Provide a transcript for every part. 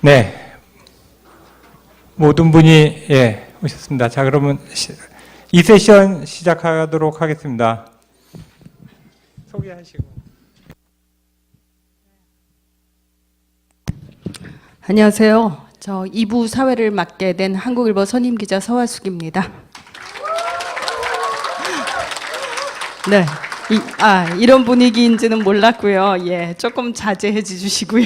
네, 모든 분이 오셨습니다. 자, 그러면 이 세션 시작하도록 하겠습니다. 소개하시고. 안녕하세요. 저 2부 사회를 맡게 된 한국일보 선임기자 서화숙입니다. 네, 이런 분위기인지는 몰랐고요. 조금 자제해 주시고요.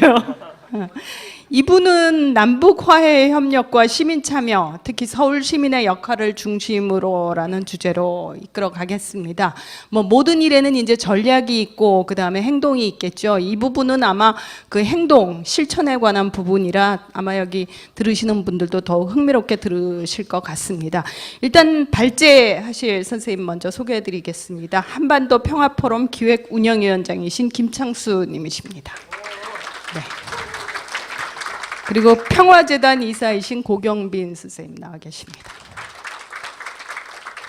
이분은 남북 화해 협력과 시민 참여, 특히 서울 시민의 역할을 중심으로라는 주제로 이끌어 가겠습니다. 모든 일에는 이제 전략이 있고 그다음에 행동이 있겠죠. 이 부분은 아마 그 행동, 실천에 관한 부분이라 아마 여기 들으시는 분들도 더욱 흥미롭게 들으실 것 같습니다. 일단 발제하실 선생님 먼저 소개해 드리겠습니다. 한반도 평화포럼 기획운영위원장이신 김창수 님이십니다. 네. 그리고 평화재단 이사이신 고경빈 선생님 나와 계십니다.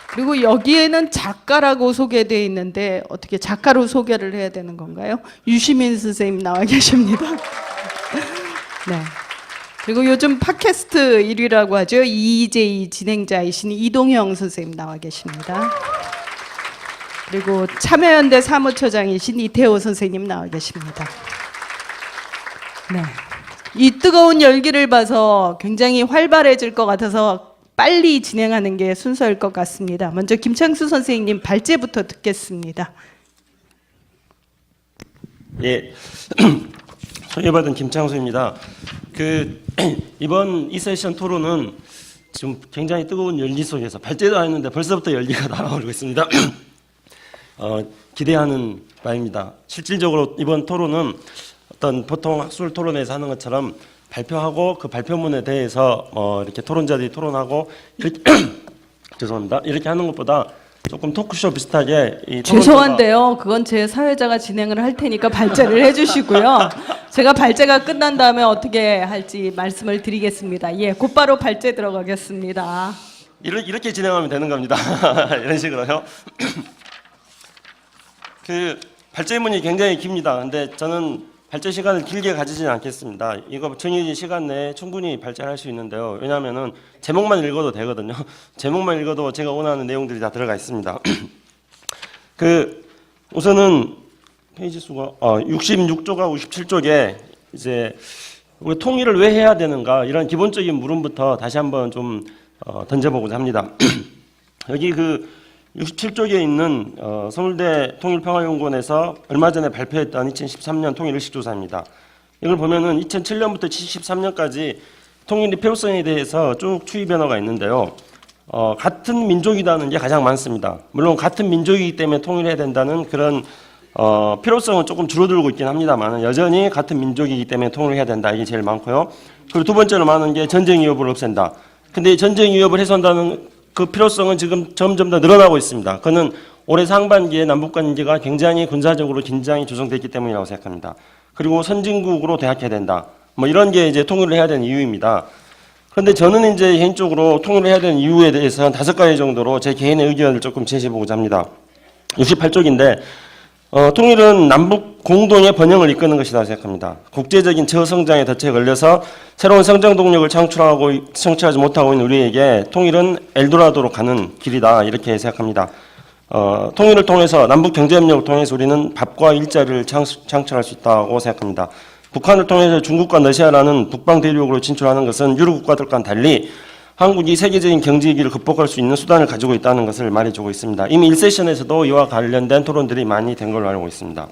그리고 여기에는 작가라고 소개되어 있는데 어떻게 작가로 소개를 해야 되는 건가요? 유시민 선생님 나와 계십니다. 네. 그리고 요즘 팟캐스트 1위라고 하죠. EJ 진행자이신 이동형 선생님 나와 계십니다. 그리고 참여연대 사무처장이신 이태호 선생님 나와 계십니다. 네. 이 뜨거운 열기를 봐서 굉장히 활발해질 것 같아서 빨리 진행하는 게 순서일 것 같습니다. 먼저 김창수 선생님 발제부터 듣겠습니다. 예, 소개받은 김창수입니다. 이번 이 세션 토론은 지금 굉장히 뜨거운 열기 속에서 발제도 안 했는데 벌써부터 열기가 날아오르고 있습니다. 기대하는 바입니다. 실질적으로 이번 토론은 어떤 보통 학술 토론에서 하는 것처럼 발표하고 그 발표문에 대해서 이렇게 토론자들이 토론하고 죄송합니다. 이렇게 하는 것보다 조금 토크쇼 비슷하게 죄송한데요. 그건 제 사회자가 진행을 할 테니까 발제를 해주시고요. 제가 발제가 끝난 다음에 어떻게 할지 말씀을 드리겠습니다. 곧바로 발제 들어가겠습니다. 이렇게 진행하면 되는 겁니다. 이런 식으로요. 발제문이 굉장히 깁니다. 근데 저는 발제 시간을 길게 가지진 않겠습니다. 이거 정해진 시간 내에 충분히 발제할 수 있는데요. 왜냐하면은 제목만 읽어도 되거든요. 제목만 읽어도 제가 원하는 내용들이 다 들어가 있습니다. 우선은 페이지 수가 66조가 57쪽에 이제 우리 통일을 왜 해야 되는가 이런 기본적인 물음부터 다시 한번 좀 던져보고자 합니다. 여기 67쪽에 있는 서울대 통일평화연구원에서 얼마 전에 발표했던 2013년 통일의식조사입니다. 이걸 보면은 2007년부터 73년까지 통일의 필요성에 대해서 쭉 추이 변화가 있는데요. 같은 민족이라는 게 가장 많습니다. 물론 같은 민족이기 때문에 통일해야 된다는 그런 필요성은 조금 줄어들고 있긴 합니다만 여전히 같은 민족이기 때문에 통일해야 된다. 이게 제일 많고요. 그리고 두 번째로 많은 게 전쟁 위협을 없앤다. 근데 전쟁 위협을 해소한다는 그 필요성은 지금 점점 더 늘어나고 있습니다. 그는 올해 상반기에 남북관계가 굉장히 군사적으로 긴장이 조성됐기 때문이라고 생각합니다. 그리고 선진국으로 도약해야 된다. 이런 게 이제 통일을 해야 되는 이유입니다. 그런데 저는 이제 개인적으로 통일을 해야 되는 이유에 대해서는 5가지 정도로 제 개인의 의견을 조금 제시해보고자 합니다. 68쪽인데 통일은 남북 공동의 번영을 이끄는 것이라고 생각합니다. 국제적인 저성장의 덫에 걸려서 새로운 성장 동력을 창출하지 못하고 있는 우리에게 통일은 엘도라도로 가는 길이다 이렇게 생각합니다. 통일을 통해서 남북 경제협력을 통해서 우리는 밥과 일자리를 창출할 수 있다고 생각합니다. 북한을 통해서 중국과 러시아라는 북방 대륙으로 진출하는 것은 유럽 국가들과는 달리 한국이 세계적인 경제 위기를 극복할 수 있는 수단을 가지고 있다는 것을 말해주고 있습니다. 이미 1세션에서도 이와 관련된 토론들이 많이 된 걸로 알고 있습니다.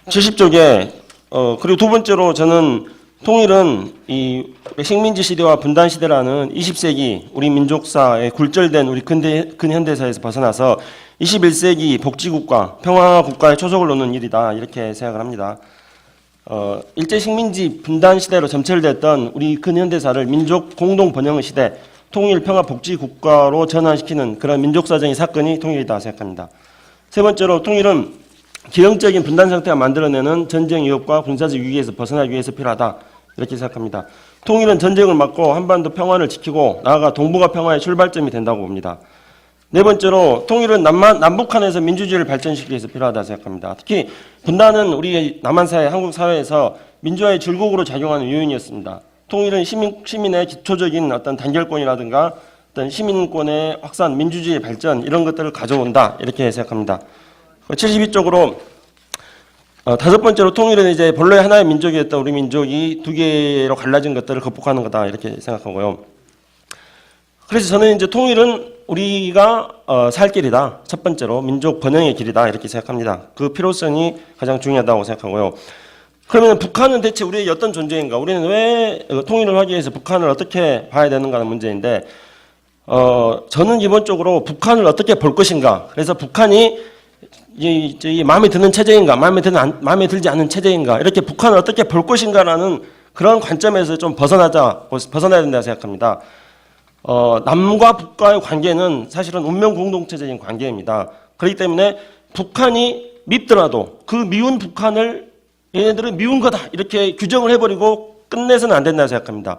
70쪽에 그리고 두 번째로 저는 통일은 이 식민지 시대와 분단 시대라는 20세기 우리 민족사의 굴절된 우리 근현대사에서 벗어나서 21세기 복지국가, 평화국가의 초석을 놓는 일이다 이렇게 생각을 합니다. 일제 식민지 분단 시대로 점철됐던 우리 근현대사를 민족 공동 번영의 시대, 통일 평화 복지 국가로 전환시키는 그런 민족사적인 사건이 통일이다 생각합니다. 세 번째로 통일은 기형적인 분단 상태가 만들어내는 전쟁 위협과 군사적 위기에서 벗어나기 위해서 필요하다 이렇게 생각합니다. 통일은 전쟁을 막고 한반도 평화를 지키고 나아가 동북아 평화의 출발점이 된다고 봅니다. 네 번째로 통일은 남북한에서 민주주의를 발전시키기 위해서 필요하다 생각합니다. 특히 분단은 우리 남한사회, 한국 사회에서 민주화의 줄곡으로 작용하는 요인이었습니다. 통일은 시민의 기초적인 어떤 단결권이라든가 어떤 시민권의 확산, 민주주의의 발전 이런 것들을 가져온다 이렇게 생각합니다. 72쪽으로 다섯 번째로 통일은 이제 본래 하나의 민족이었던 우리 민족이 두 개로 갈라진 것들을 극복하는 거다 이렇게 생각하고요. 그래서 저는 이제 통일은 우리가 살 길이다. 첫 번째로 민족 번영의 길이다 이렇게 생각합니다. 그 필요성이 가장 중요하다고 생각하고요. 그러면 북한은 대체 우리의 어떤 존재인가? 우리는 왜 통일을 하기 위해서 북한을 어떻게 봐야 되는가 하는 문제인데 저는 기본적으로 북한을 어떻게 볼 것인가? 그래서 북한이 이 마음에 드는 체제인가? 마음에 들지 않는 체제인가? 이렇게 북한을 어떻게 볼 것인가라는 그런 관점에서 좀 벗어나야 된다고 생각합니다. 남과 북과의 관계는 사실은 운명 공동체적인 관계입니다. 그렇기 때문에 북한이 밉더라도 그 미운 북한을 얘네들은 미운 거다 이렇게 규정을 해버리고 끝내서는 안 된다고 생각합니다.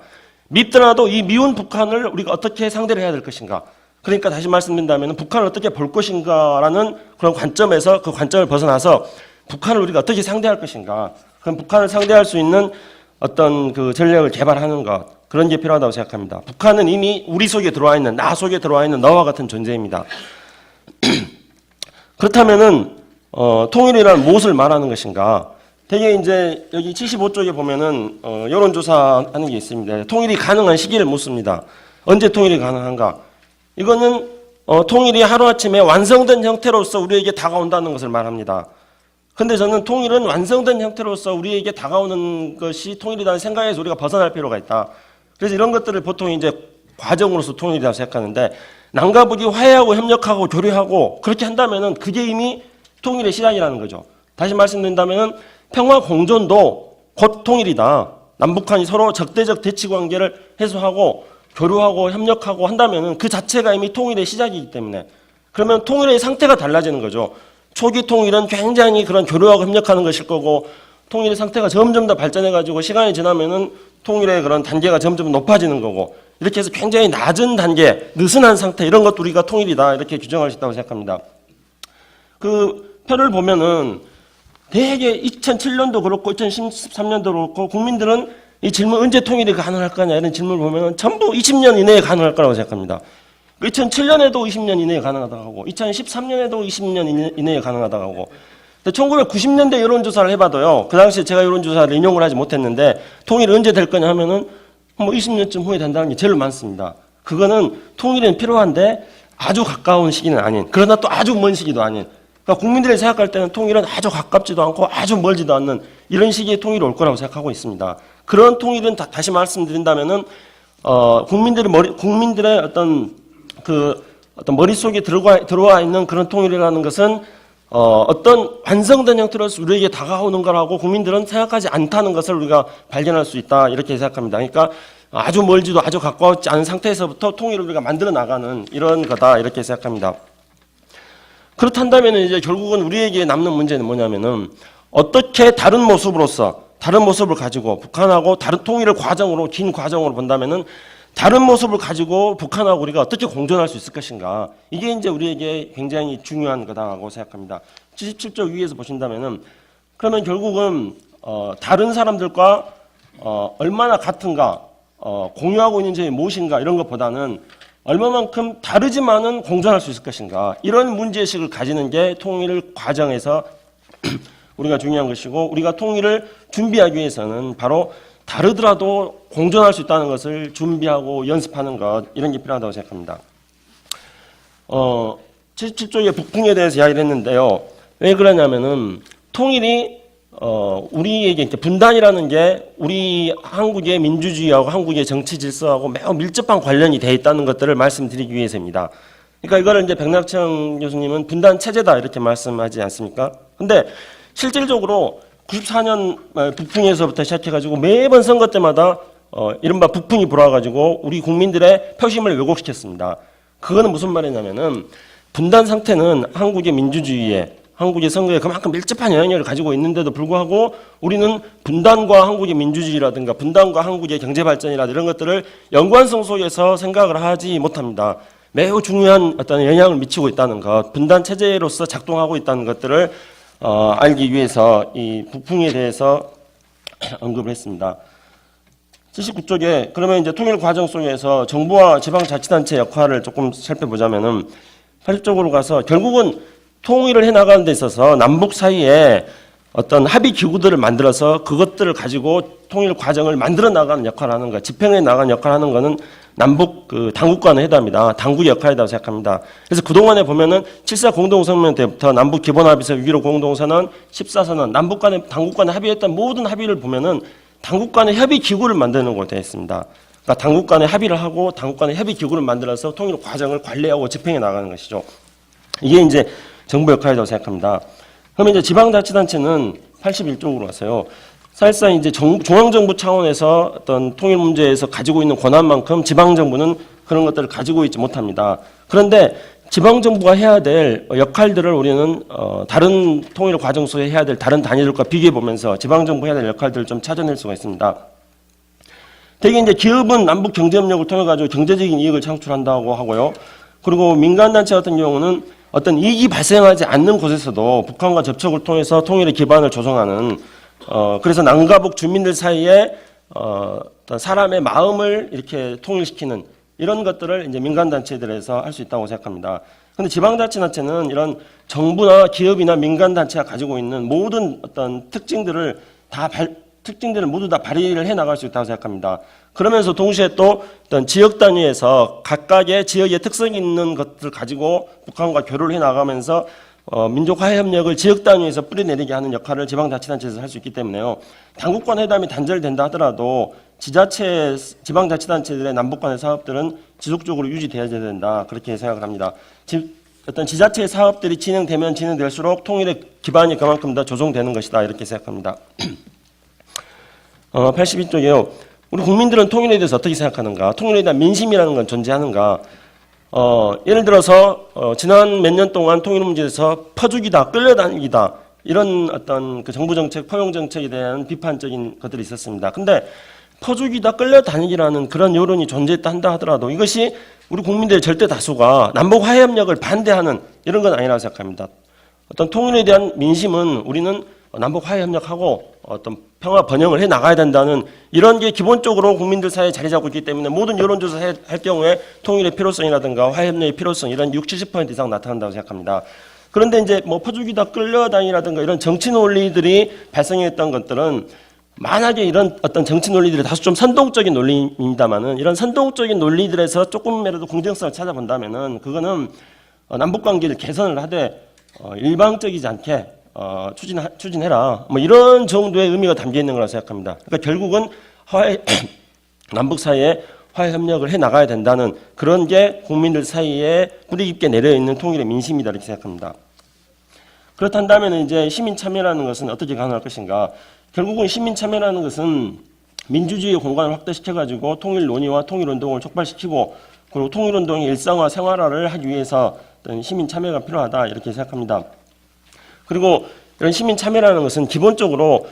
밉더라도 이 미운 북한을 우리가 어떻게 상대를 해야 될 것인가. 그러니까 다시 말씀드린다면 북한을 어떻게 볼 것인가라는 그런 관점에서 그 관점을 벗어나서 북한을 우리가 어떻게 상대할 것인가. 그럼 북한을 상대할 수 있는 어떤 그 전략을 개발하는 것 그런 게 필요하다고 생각합니다. 북한은 이미 우리 속에 들어와 있는 나 속에 들어와 있는 너와 같은 존재입니다. 그렇다면은 통일이란 무엇을 말하는 것인가? 되게 이제 여기 75쪽에 보면은 여론조사하는 게 있습니다. 통일이 가능한 시기를 묻습니다. 언제 통일이 가능한가? 이거는 통일이 하루아침에 완성된 형태로서 우리에게 다가온다는 것을 말합니다. 근데 저는 통일은 완성된 형태로서 우리에게 다가오는 것이 통일이라는 생각에서 우리가 벗어날 필요가 있다. 그래서 이런 것들을 보통 이제 과정으로서 통일이라고 생각하는데 남과 북이 화해하고 협력하고 교류하고 그렇게 한다면은 그게 이미 통일의 시작이라는 거죠. 다시 말씀드린다면은 평화 공존도 곧 통일이다. 남북한이 서로 적대적 대치 관계를 해소하고 교류하고 협력하고 한다면은 그 자체가 이미 통일의 시작이기 때문에 그러면 통일의 상태가 달라지는 거죠. 초기 통일은 굉장히 그런 교류하고 협력하는 것일 거고 통일의 상태가 점점 더 발전해가지고 시간이 지나면은 통일의 그런 단계가 점점 높아지는 거고 이렇게 해서 굉장히 낮은 단계, 느슨한 상태 이런 것도 우리가 통일이다 이렇게 규정할 수 있다고 생각합니다. 그 표를 보면은 대개 2007년도 그렇고 2013년도 그렇고 국민들은 이 질문 언제 통일이 가능할 거냐 이런 질문을 보면은 전부 20년 이내에 가능할 거라고 생각합니다. 2007년에도 20년 이내에 가능하다고 하고 2013년에도 20년 이내에 가능하다고 하고 1990년대 여론조사를 해봐도요. 그 당시에 제가 여론조사를 인용을 하지 못했는데 통일이 언제 될 거냐 하면은 뭐 20년쯤 후에 된다는 게 제일 많습니다. 그거는 통일은 필요한데 아주 가까운 시기는 아닌 그러나 또 아주 먼 시기도 아닌 그러니까 국민들이 생각할 때는 통일은 아주 가깝지도 않고 아주 멀지도 않는 이런 시기에 통일이 올 거라고 생각하고 있습니다. 그런 통일은 다시 말씀드린다면은 국민들의 어떤 머릿속에 들어와 있는 그런 통일이라는 것은 어떤 완성된 형태로서 우리에게 다가오는 거라고 국민들은 생각하지 않다는 것을 우리가 발견할 수 있다 이렇게 생각합니다. 그러니까 아주 멀지도 아주 가까웠지 않은 상태에서부터 통일을 우리가 만들어 나가는 이런 거다 이렇게 생각합니다. 그렇다면 이제 결국은 우리에게 남는 문제는 뭐냐면은 어떻게 다른 모습을 가지고 북한하고 다른 통일을 긴 과정으로 본다면은 다른 모습을 가지고 북한하고 우리가 어떻게 공존할 수 있을 것인가. 이게 이제 우리에게 굉장히 중요한 거다라고 생각합니다. 77쪽 위에서 보신다면은 그러면 결국은 다른 사람들과 얼마나 같은가, 공유하고 있는 점이 무엇인가 이런 것보다는 얼마만큼 다르지만은 공존할 수 있을 것인가. 이런 문제의식을 가지는 게 통일 과정에서 우리가 중요한 것이고 우리가 통일을 준비하기 위해서는 바로 다르더라도 공존할 수 있다는 것을 준비하고 연습하는 것 이런 게 필요하다고 생각합니다. 77쪽의 북풍에 대해서 이야기를 했는데요. 왜 그러냐면은 통일이 우리에게 분단이라는 게 우리 한국의 민주주의하고 한국의 정치 질서하고 매우 밀접한 관련이 돼 있다는 것들을 말씀드리기 위해서입니다. 그러니까 이거를 이제 백낙청 교수님은 분단 체제다 이렇게 말씀하지 않습니까? 근데 실질적으로 94년 북풍에서부터 시작해가지고 매번 선거 때마다 이른바 북풍이 불어와가지고 우리 국민들의 표심을 왜곡시켰습니다. 그거는 무슨 말이냐면은 분단 상태는 한국의 민주주의에 한국의 선거에 그만큼 밀접한 영향력을 가지고 있는데도 불구하고 우리는 분단과 한국의 민주주의라든가 분단과 한국의 경제발전이라든가 이런 것들을 연관성 속에서 생각을 하지 못합니다. 매우 중요한 어떤 영향을 미치고 있다는 것, 분단 체제로서 작동하고 있다는 것들을 알기 위해서 이 부풍에 대해서 언급을 했습니다. 79쪽에 그러면 이제 통일 과정 속에서 정부와 지방자치단체 역할을 조금 살펴보자면은 80쪽으로 가서 결국은 통일을 해 나가는 데 있어서 남북 사이에 어떤 합의 기구들을 만들어서 그것들을 가지고 통일 과정을 만들어 나가는 역할을 하는 거, 집행해 나가는 역할을 하는 거는 남북 그 당국간의 회담이다, 당국의 역할이라고 생각합니다. 그래서 그동안에 보면은 7.4 공동성명 때부터 남북 기본합의서 6.15 공동선언, 14선언, 남북 간의 당국 간에 합의했던 모든 합의를 보면은 당국 간의 협의 기구를 만드는 걸로 되어 있습니다. 그러니까 당국 간에 합의를 하고 당국 간의 협의 기구를 만들어서 통일 과정을 관리하고 집행해 나가는 것이죠. 이게 이제 정부 역할이라고 생각합니다. 그러면 이제 지방자치단체는 81쪽으로 가서요. 사실상 이제 중앙정부 차원에서 어떤 통일 문제에서 가지고 있는 권한만큼 지방정부는 그런 것들을 가지고 있지 못합니다. 그런데 지방정부가 해야 될 역할들을 우리는 다른 통일 과정 속에 해야 될 다른 단위들과 비교해 보면서 지방정부 해야 될 역할들을 좀 찾아낼 수가 있습니다. 대개 이제 기업은 남북 경제협력을 통해 가지고 경제적인 이익을 창출한다고 하고요. 그리고 민간단체 같은 경우는 어떤 이익이 발생하지 않는 곳에서도 북한과 접촉을 통해서 통일의 기반을 조성하는 그래서 남과 북 주민들 사이에 어떤 사람의 마음을 이렇게 통일시키는 이런 것들을 이제 민간단체들에서 할 수 있다고 생각합니다. 그런데 지방자치단체는 이런 정부나 기업이나 민간단체가 가지고 있는 모든 어떤 특징들을 모두 다 발휘를 해 나갈 수 있다고 생각합니다. 그러면서 동시에 또 어떤 지역 단위에서 각각의 지역의 특성이 있는 것들을 가지고 북한과 교류를 해 나가면서 민족 화해 협력을 지역 단위에서 뿌리내리게 하는 역할을 지방자치단체에서 할 수 있기 때문에요. 당국 간 회담이 단절된다 하더라도 지방자치단체들의 남북 간의 사업들은 지속적으로 유지돼야 된다. 그렇게 생각을 합니다. 어떤 지자체의 사업들이 진행되면 진행될수록 통일의 기반이 그만큼 더 조성되는 것이다. 이렇게 생각합니다. 82쪽이요. 우리 국민들은 통일에 대해서 어떻게 생각하는가? 통일에 대한 민심이라는 건 존재하는가? 예를 들어서 지난 몇 년 동안 통일 문제에서 퍼주기다, 끌려다니기다 이런 어떤 그 정부 정책, 포용 정책에 대한 비판적인 것들이 있었습니다. 근데 퍼주기다, 끌려다니기라는 그런 여론이 존재했다 한다 하더라도 이것이 우리 국민들의 절대 다수가 남북 화해 협력을 반대하는 이런 건 아니라고 생각합니다. 어떤 통일에 대한 민심은 우리는 남북 화해 협력하고 어떤 평화 번영을 해 나가야 된다는 이런 게 기본적으로 국민들 사이에 자리 잡고 있기 때문에 모든 여론조사 할 경우에 통일의 필요성이라든가 화해 협력의 필요성 이런 60-70% 이상 나타난다고 생각합니다. 그런데 이제 뭐 퍼주기다, 끌려다니라든가 이런 정치 논리들이 발생했던 것들은 만약에 이런 어떤 정치 논리들이 다소 좀 선동적인 논리입니다만은 이런 선동적인 논리들에서 조금이라도 공정성을 찾아본다면은 그거는 남북 관계를 개선을 하되 일방적이지 않게 추진해라. 뭐 이런 정도의 의미가 담겨 있는 거라고 생각합니다. 그러니까 결국은 남북 사이에 화해 협력을 해 나가야 된다는 그런 게 국민들 사이에 뿌리 깊게 내려 있는 통일의 민심이다 이렇게 생각합니다. 그렇다면 이제 시민 참여라는 것은 어떻게 가능할 것인가? 결국은 시민 참여라는 것은 민주주의의 공간을 확대시켜 가지고 통일 논의와 통일 운동을 촉발시키고 그리고 통일 운동의 일상화 생활화를 하기 위해서 어떤 시민 참여가 필요하다 이렇게 생각합니다. 그리고 이런 시민 참여라는 것은 기본적으로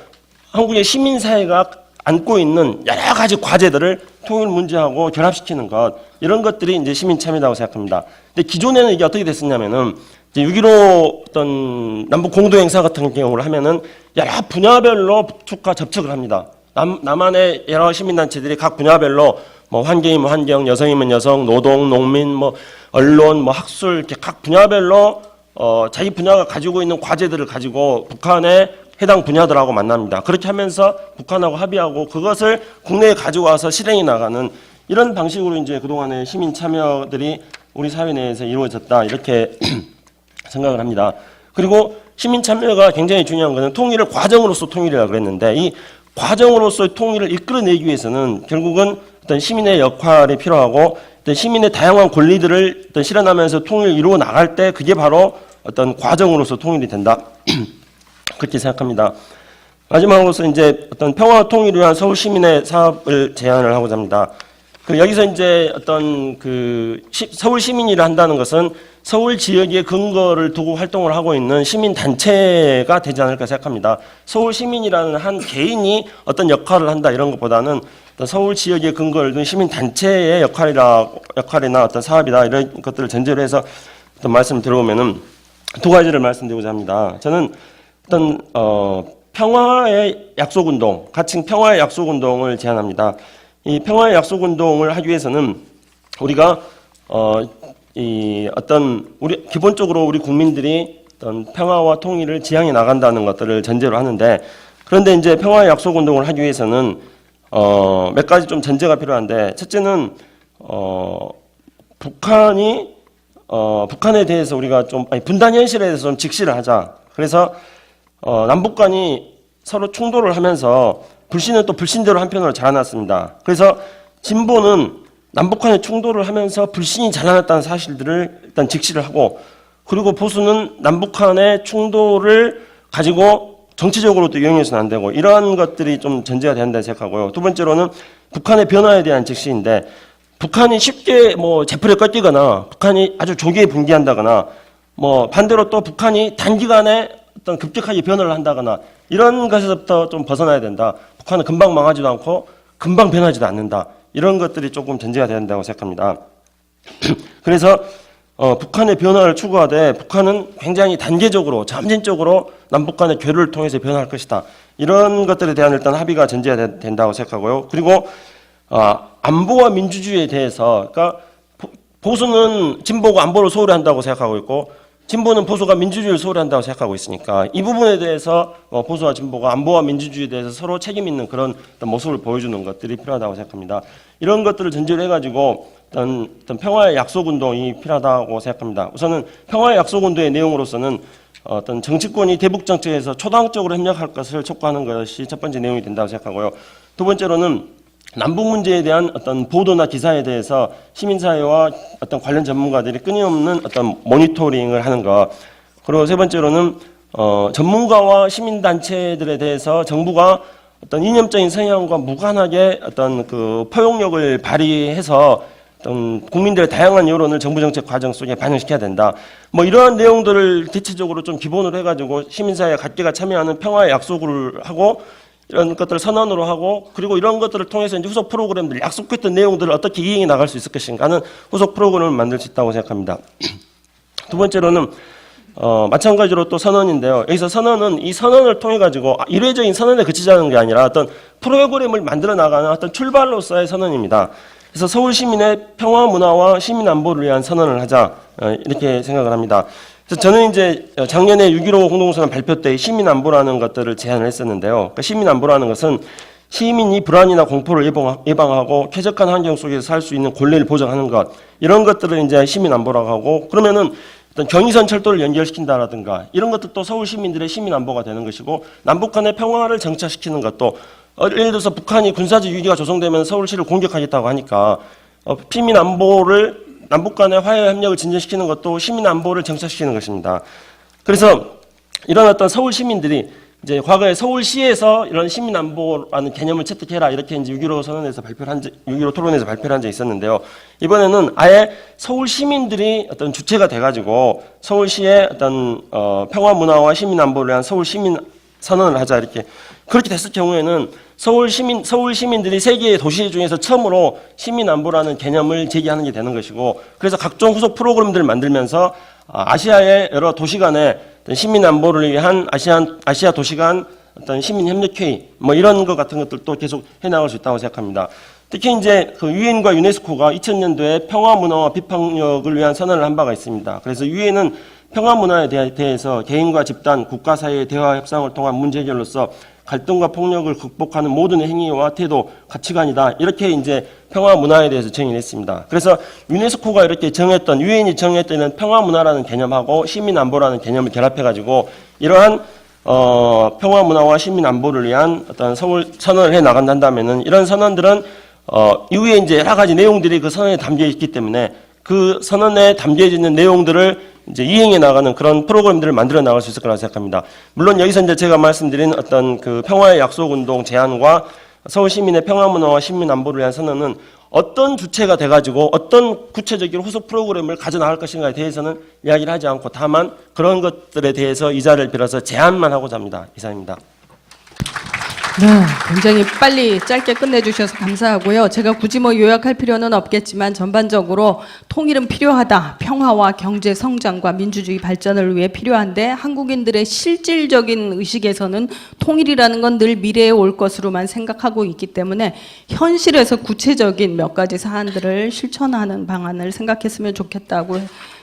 한국의 시민사회가 안고 있는 여러 가지 과제들을 통일 문제하고 결합시키는 것 이런 것들이 이제 시민 참여라고 생각합니다. 근데 기존에는 이게 어떻게 됐었냐면은 6.15 어떤 남북 공동 행사 같은 경우를 하면은 여러 분야별로 북과 접촉을 합니다. 남한의 여러 시민단체들이 각 분야별로 뭐 환경이면 환경, 여성이면 여성, 노동, 농민, 뭐 언론, 뭐 학술 이렇게 각 분야별로 자기 분야가 가지고 있는 과제들을 가지고 북한의 해당 분야들하고 만납니다. 그렇게 하면서 북한하고 합의하고 그것을 국내에 가지고 와서 실행해 나가는 이런 방식으로 이제 그동안의 시민 참여들이 우리 사회 내에서 이루어졌다 이렇게 생각을 합니다. 그리고 시민 참여가 굉장히 중요한 것은 통일을 과정으로서 통일이라고 그랬는데 이 과정으로서의 통일을 이끌어내기 위해서는 결국은 어떤 시민의 역할이 필요하고 어떤 시민의 다양한 권리들을 어떤 실현하면서 통일을 이루어 나갈 때 그게 바로 어떤 과정으로서 통일이 된다. 그렇게 생각합니다. 마지막으로서 이제 어떤 평화 통일을 위한 서울 시민의 사업을 제안을 하고자 합니다. 여기서 이제 어떤 서울 시민이라 한다는 것은 서울 지역의 근거를 두고 활동을 하고 있는 시민 단체가 되지 않을까 생각합니다. 서울 시민이라는 한 개인이 어떤 역할을 한다 이런 것보다는 서울 지역의 근거를 둔 시민 단체의 역할이라고 역할이나 어떤 사업이다 이런 것들을 전제로 해서 어떤 말씀을 들어보면은 두 가지를 말씀드리고자 합니다. 저는 어떤 평화의 약속운동, 가칭 평화의 약속운동을 제안합니다. 이 평화의 약속운동을 하기 위해서는 우리가 우리 기본적으로 우리 국민들이 어떤 평화와 통일을 지향해 나간다는 것들을 전제로 하는데, 그런데 이제 평화의 약속운동을 하기 위해서는 몇 가지 좀 전제가 필요한데, 첫째는 북한에 대해서 우리가 좀 분단 현실에 대해서 좀 직시를 하자. 그래서 남북 간이 서로 충돌을 하면서 불신은 또 불신대로 한편으로 자라났습니다. 그래서 진보는 남북 간의 충돌을 하면서 불신이 자라났다는 사실들을 일단 직시를 하고, 그리고 보수는 남북 간의 충돌을 가지고 정치적으로도 이용해서는 안 되고, 이러한 것들이 좀 전제가 된다 생각하고요. 두 번째로는 북한의 변화에 대한 직시인데, 북한이 쉽게 제풀에 꺾이거나 북한이 아주 조기에 붕괴한다거나 반대로 또 북한이 단기간에 어떤 급격하게 변화를 한다거나 이런 것에서부터 좀 벗어나야 된다. 북한은 금방 망하지도 않고 금방 변하지도 않는다. 이런 것들이 조금 전제가 된다고 생각합니다. 그래서 북한의 변화를 추구하되 북한은 굉장히 단계적으로 점진적으로 남북 간의 교류를 통해서 변화할 것이다. 이런 것들에 대한 일단 합의가 전제가 된다고 생각하고요. 그리고 안보와 민주주의에 대해서, 그러니까 보수는 진보가 안보를 소홀히 한다고 생각하고 있고 진보는 보수가 민주주의를 소홀히 한다고 생각하고 있으니까 이 부분에 대해서 보수와 진보가 안보와 민주주의에 대해서 서로 책임 있는 그런 어떤 모습을 보여주는 것들이 필요하다고 생각합니다. 이런 것들을 전제로 해가지고 어떤 평화의 약속운동이 필요하다고 생각합니다. 우선은 평화의 약속운동의 내용으로서는 어떤 정치권이 대북 정책에서 초당적으로 협력할 것을 촉구하는 것이 첫 번째 내용이 된다고 생각하고요. 두 번째로는 남북 문제에 대한 어떤 보도나 기사에 대해서 시민사회와 어떤 관련 전문가들이 끊임없는 어떤 모니터링을 하는 것. 그리고 세 번째로는 전문가와 시민단체들에 대해서 정부가 어떤 이념적인 성향과 무관하게 어떤 그 포용력을 발휘해서 어떤 국민들의 다양한 여론을 정부 정책 과정 속에 반영시켜야 된다. 이러한 내용들을 대체적으로 좀 기본으로 해가지고 시민사회 각계가 참여하는 평화의 약속을 하고 이런 것들을 선언으로 하고, 그리고 이런 것들을 통해서 이제 후속 프로그램들, 약속했던 내용들을 어떻게 이행해 나갈 수 있을 것인가 하는 후속 프로그램을 만들 수 있다고 생각합니다. 두 번째로는 마찬가지로 또 선언인데요. 여기서 선언은 이 선언을 통해 가지고 일회적인 선언에 그치자는 게 아니라 어떤 프로그램을 만들어 나가는 어떤 출발로서의 선언입니다. 그래서 서울 시민의 평화 문화와 시민 안보를 위한 선언을 하자, 이렇게 생각을 합니다. 그래서 저는 이제 작년에 6.15 공동선언 발표 때 시민 안보라는 것들을 제안을 했었는데요. 그러니까 시민 안보라는 것은 시민이 불안이나 공포를 예방하고 쾌적한 환경 속에서 살 수 있는 권리를 보장하는 것, 이런 것들을 이제 시민 안보라고 하고, 그러면은 어떤 경의선 철도를 연결시킨다라든가 이런 것도 서울 시민들의 시민 안보가 되는 것이고, 남북 간의 평화를 정착시키는 것도 예를 들어서 북한이 군사적 위기가 조성되면 서울시를 공격하겠다고 하니까 시민 안보를 남북 간의 화해 협력을 진전시키는 것도 시민 안보를 정착시키는 것입니다. 그래서 이런 어떤 서울 시민들이 이제 과거에 서울시에서 이런 시민 안보라는 개념을 채택해라 이렇게 이제 6.15 선언에서 6.15 토론에서 발표를 한 적이 있었는데요. 이번에는 아예 서울 시민들이 어떤 주체가 돼가지고 서울시의 어떤 평화 문화와 시민 안보를 위한 서울 시민 선언을 하자, 이렇게. 그렇게 됐을 경우에는 서울 시민들이 세계의 도시 중에서 처음으로 시민 안보라는 개념을 제기하는 게 되는 것이고, 그래서 각종 후속 프로그램들을 만들면서 아시아의 여러 도시 간의 시민 안보를 위한 아시아 도시 간 어떤 시민 협력회의 이런 것 같은 것들도 계속 해나갈 수 있다고 생각합니다. 특히 이제 그 유엔과 유네스코가 2000년도에 평화 문화와 비폭력을 위한 선언을 한 바가 있습니다. 그래서 유엔은 평화 문화에 대해서 개인과 집단, 국가 사이의 대화 협상을 통한 문제 해결로서 갈등과 폭력을 극복하는 모든 행위와 태도, 가치관이다. 이렇게 이제 평화 문화에 대해서 정의를 했습니다. 그래서 유네스코가 이렇게 정했던, 유엔이 정했던 평화 문화라는 개념하고 시민 안보라는 개념을 결합해가지고 이러한 평화 문화와 시민 안보를 위한 어떤 선언을 해 나간다면은, 이런 선언들은 이후에 이제 여러 가지 내용들이 그 선언에 담겨 있기 때문에 그 선언에 담겨져 있는 내용들을 이제 이행해 나가는 그런 프로그램들을 만들어 나갈 수 있을 거라고 생각합니다. 물론 여기서 이제 제가 말씀드린 어떤 그 평화의 약속운동 제안과 서울 시민의 평화 문화와 시민 안보를 위한 선언은 어떤 주체가 돼가지고 어떤 구체적인 후속 프로그램을 가져나갈 것인가에 대해서는 이야기를 하지 않고, 다만 그런 것들에 대해서 이 자리를 빌어서 제안만 하고자 합니다. 이상입니다. 네, 굉장히 빨리 짧게 끝내주셔서 감사하고요. 제가 굳이 뭐 요약할 필요는 없겠지만 전반적으로 통일은 필요하다. 평화와 경제 성장과 민주주의 발전을 위해 필요한데 한국인들의 실질적인 의식에서는 통일이라는 건 늘 미래에 올 것으로만 생각하고 있기 때문에 현실에서 구체적인 몇 가지 사안들을 실천하는 방안을 생각했으면 좋겠다고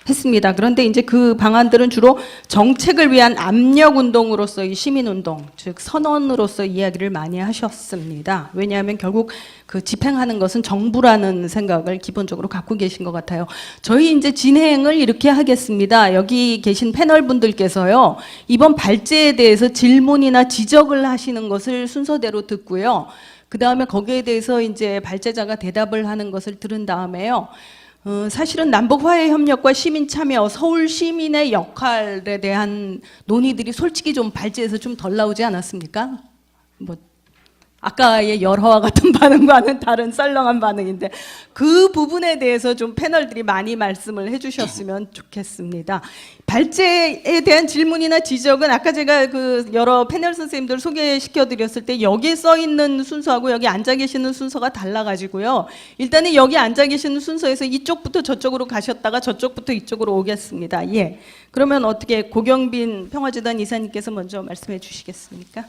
했습니다. 그런데 이제 그 방안들은 주로 정책을 위한 압력 운동으로서의 시민 운동, 즉 선언으로서 이야기를 많이 하셨습니다. 왜냐하면 결국 그 집행하는 것은 정부라는 생각을 기본적으로 갖고 계신 것 같아요. 저희 이제 진행을 이렇게 하겠습니다. 여기 계신 패널 분들께서요, 이번 발제에 대해서 질문이나 지적을 하시는 것을 순서대로 듣고요. 그 다음에 거기에 대해서 이제 발제자가 대답을 하는 것을 들은 다음에요. 사실은 남북 화해 협력과 시민 참여, 서울 시민의 역할에 대한 논의들이 솔직히 좀 발제에서 좀 덜 나오지 않았습니까? 뭐 아까의 열화와 같은 반응과는 다른 썰렁한 반응인데 그 부분에 대해서 좀 패널들이 많이 말씀을 해주셨으면 좋겠습니다. 발제에 대한 질문이나 지적은 아까 제가 그 여러 패널 선생님들 소개시켜드렸을 때 여기에 써 있는 순서하고 여기 앉아 계시는 순서가 달라가지고요. 일단은 여기 앉아 계시는 순서에서 이쪽부터 저쪽으로 가셨다가 저쪽부터 이쪽으로 오겠습니다. 예. 그러면 어떻게 고경빈 평화재단 이사님께서 먼저 말씀해 주시겠습니까?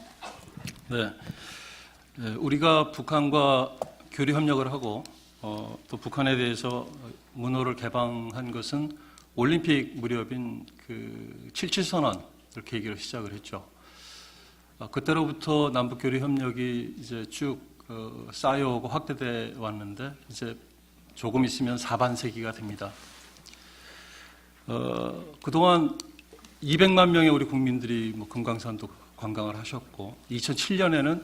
네. 우리가 북한과 교류 협력을 하고 또 북한에 대해서 문호를 개방한 것은 올림픽 무렵인 그 77선언을 계기로 시작을 했죠. 그때로부터 남북 교류 협력이 이제 쭉 쌓여오고 확대돼 왔는데 이제 조금 있으면 4반세기가 됩니다. 그동안 200만 명의 우리 국민들이 뭐 금강산도 관광을 하셨고 2007년에는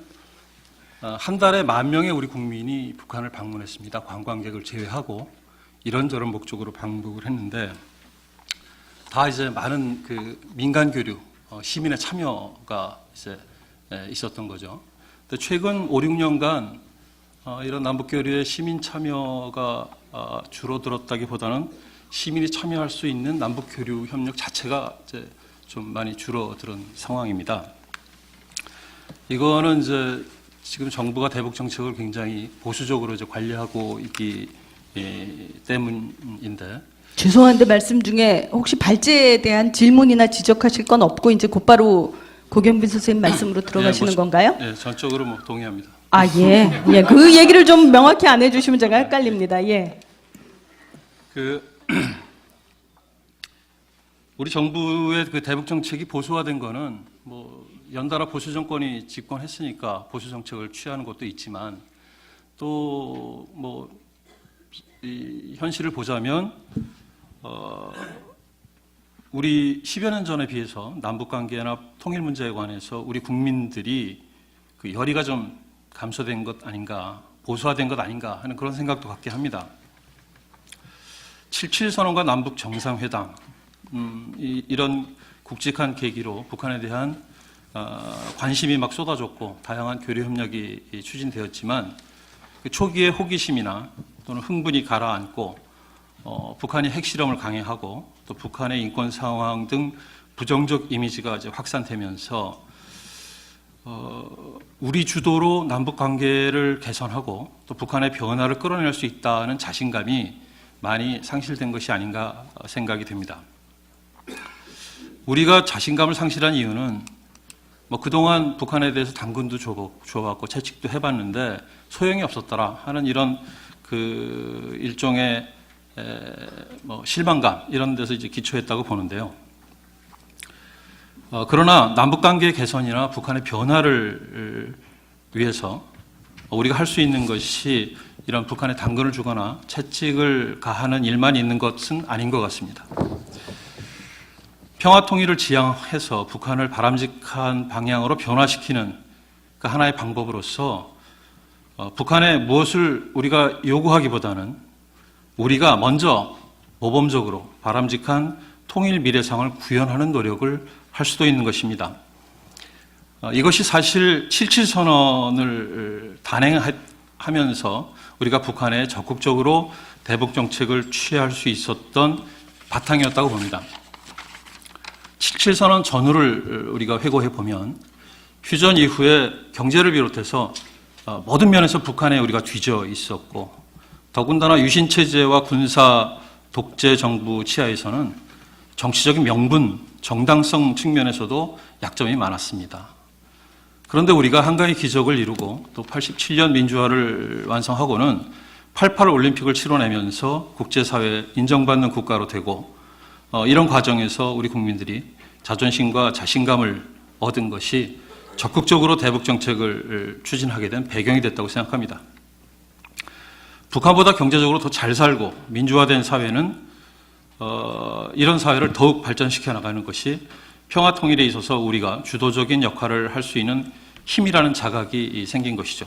한 달에 10,000명의 우리 국민이 북한을 방문했습니다. 관광객을 제외하고 이런저런 목적으로 방문을 했는데 다 이제 많은 그 민간 교류, 시민의 참여가 이제 있었던 거죠. 근데 최근 5, 6년간 이런 남북 교류의 시민 참여가 줄어들었다기보다는 시민이 참여할 수 있는 남북 교류 협력 자체가 이제 좀 많이 줄어드는 상황입니다. 이거는 이제 지금 정부가 대북 정책을 굉장히 보수적으로 이제 관리하고 있기 때문인데. 죄송한데 말씀 중에 혹시 발제에 대한 질문이나 지적하실 건 없고 이제 곧바로 고경빈 선생님 말씀으로 들어가시는 건가요? 네, 전적으로 뭐 동의합니다. 아, 예. 예. 그 얘기를 좀 명확히 안 해주시면 제가 헷갈립니다. 예. 우리 정부의 그 대북 정책이 보수화된 거는 뭐 연달아 보수 정권이 집권했으니까 보수 정책을 취하는 것도 있지만 또 뭐 이 현실을 보자면 우리 10여 년 전에 비해서 남북 관계나 통일 문제에 관해서 우리 국민들이 그 열의가 좀 감소된 것 아닌가, 보수화된 것 아닌가 하는 그런 생각도 갖게 합니다. 77선언과 남북 정상회담 이런 굵직한 계기로 북한에 대한 관심이 막 쏟아졌고 다양한 교류 협력이 추진되었지만 그 초기의 호기심이나 또는 흥분이 가라앉고 북한이 핵실험을 강행하고 또 북한의 인권 상황 등 부정적 이미지가 이제 확산되면서 우리 주도로 남북 관계를 개선하고 또 북한의 변화를 끌어낼 수 있다는 자신감이 많이 상실된 것이 아닌가 생각이 됩니다. 우리가 자신감을 상실한 이유는 뭐 그동안 북한에 대해서 당근도 줘왔고 채찍도 해봤는데 소용이 없었더라 하는 이런 그 일종의 뭐 실망감 이런 데서 이제 기초했다고 보는데요. 그러나 남북 관계 개선이나 북한의 변화를 위해서 우리가 할 수 있는 것이 이런 북한에 당근을 주거나 채찍을 가하는 일만 있는 것은 아닌 것 같습니다. 평화 통일을 지향해서 북한을 바람직한 방향으로 변화시키는 그 하나의 방법으로서 북한에 무엇을 우리가 요구하기보다는 우리가 먼저 모범적으로 바람직한 통일 미래상을 구현하는 노력을 할 수도 있는 것입니다. 이것이 사실 77선언을 단행하면서 우리가 북한에 적극적으로 대북 정책을 취할 수 있었던 바탕이었다고 봅니다. 77선언 전후를 우리가 회고해 보면 휴전 이후에 경제를 비롯해서 모든 면에서 북한에 우리가 뒤져 있었고, 더군다나 유신 체제와 군사 독재 정부 치하에서는 정치적인 명분, 정당성 측면에서도 약점이 많았습니다. 그런데 우리가 한가위 기적을 이루고 또 87년 민주화를 완성하고는 88 올림픽을 치러내면서 국제사회 인정받는 국가로 되고, 이런 과정에서 우리 국민들이 자존심과 자신감을 얻은 것이 적극적으로 대북 정책을 추진하게 된 배경이 됐다고 생각합니다. 북한보다 경제적으로 더 잘 살고 민주화된 사회는 이런 사회를 더욱 발전시켜 나가는 것이 평화 통일에 있어서 우리가 주도적인 역할을 할 수 있는 힘이라는 자각이 생긴 것이죠.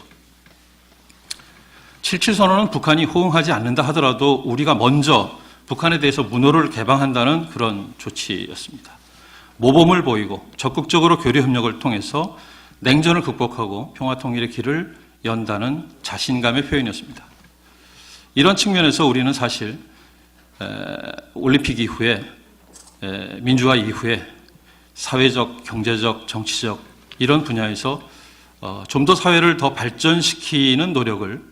77선언은 북한이 호응하지 않는다 하더라도 우리가 먼저 북한에 대해서 문호를 개방한다는 그런 조치였습니다. 모범을 보이고 적극적으로 교류 협력을 통해서 냉전을 극복하고 평화 통일의 길을 연다는 자신감의 표현이었습니다. 이런 측면에서 우리는 사실 올림픽 이후에 민주화 이후에 사회적, 경제적, 정치적 이런 분야에서 좀 더 사회를 더 발전시키는 노력을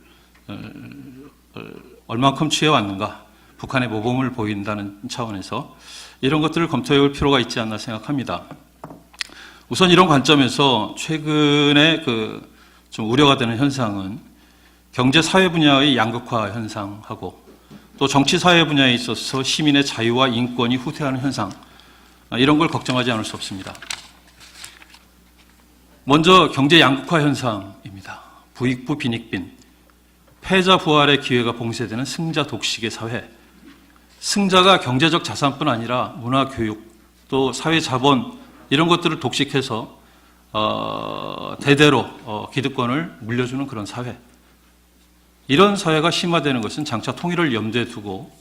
얼만큼 취해왔는가, 북한의 모범을 보인다는 차원에서 이런 것들을 검토해 볼 필요가 있지 않나 생각합니다. 우선 이런 관점에서 최근에 좀 우려가 되는 현상은 경제 사회 분야의 양극화 현상하고 또 정치 사회 분야에 있어서 시민의 자유와 인권이 후퇴하는 현상, 이런 걸 걱정하지 않을 수 없습니다. 먼저 경제 양극화 현상입니다. 부익부 빈익빈, 패자 부활의 기회가 봉쇄되는 승자 독식의 사회. 승자가 경제적 자산뿐 아니라 문화, 교육, 또 사회 자본 이런 것들을 독식해서 대대로 기득권을 물려주는 그런 사회. 이런 사회가 심화되는 것은 장차 통일을 염두에 두고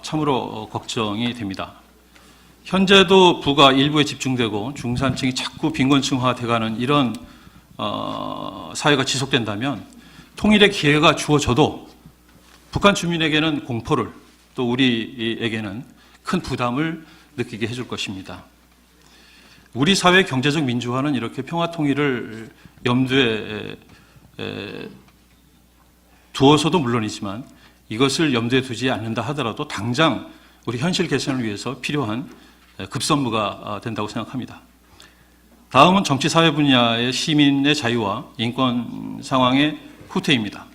참으로 걱정이 됩니다. 현재도 부가 일부에 집중되고 중산층이 자꾸 빈곤층화돼가는 이런 사회가 지속된다면 통일의 기회가 주어져도 북한 주민에게는 공포를, 또 우리에게는 큰 부담을 느끼게 해줄 것입니다. 우리 사회의 경제적 민주화는 이렇게 평화 통일을 염두에 두어서도 물론이지만 이것을 염두에 두지 않는다 하더라도 당장 우리 현실 개선을 위해서 필요한 급선무가 된다고 생각합니다. 다음은 정치사회 분야의 시민의 자유와 인권 상황의 후퇴입니다.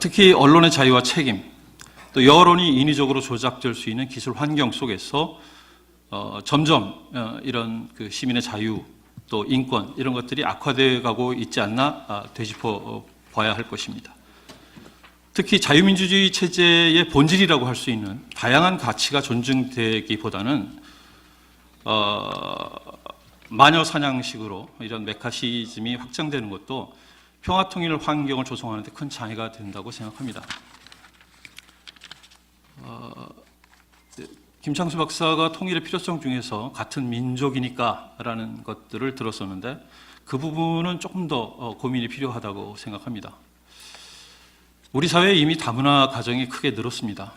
특히 언론의 자유와 책임, 또 여론이 인위적으로 조작될 수 있는 기술 환경 속에서 점점 이런 시민의 자유, 또 인권 이런 것들이 악화되어 가고 있지 않나 되짚어 봐야 할 것입니다. 특히 자유민주주의 체제의 본질이라고 할 수 있는 다양한 가치가 존중되기보다는 마녀 사냥식으로 이런 메카시즘이 확장되는 것도 평화통일 환경을 조성하는 데 큰 장애가 된다고 생각합니다. 김창수 박사가 통일의 필요성 중에서 같은 민족이니까라는 것들을 들었었는데 그 부분은 조금 더 고민이 필요하다고 생각합니다. 우리 사회에 이미 다문화 가정이 크게 늘었습니다.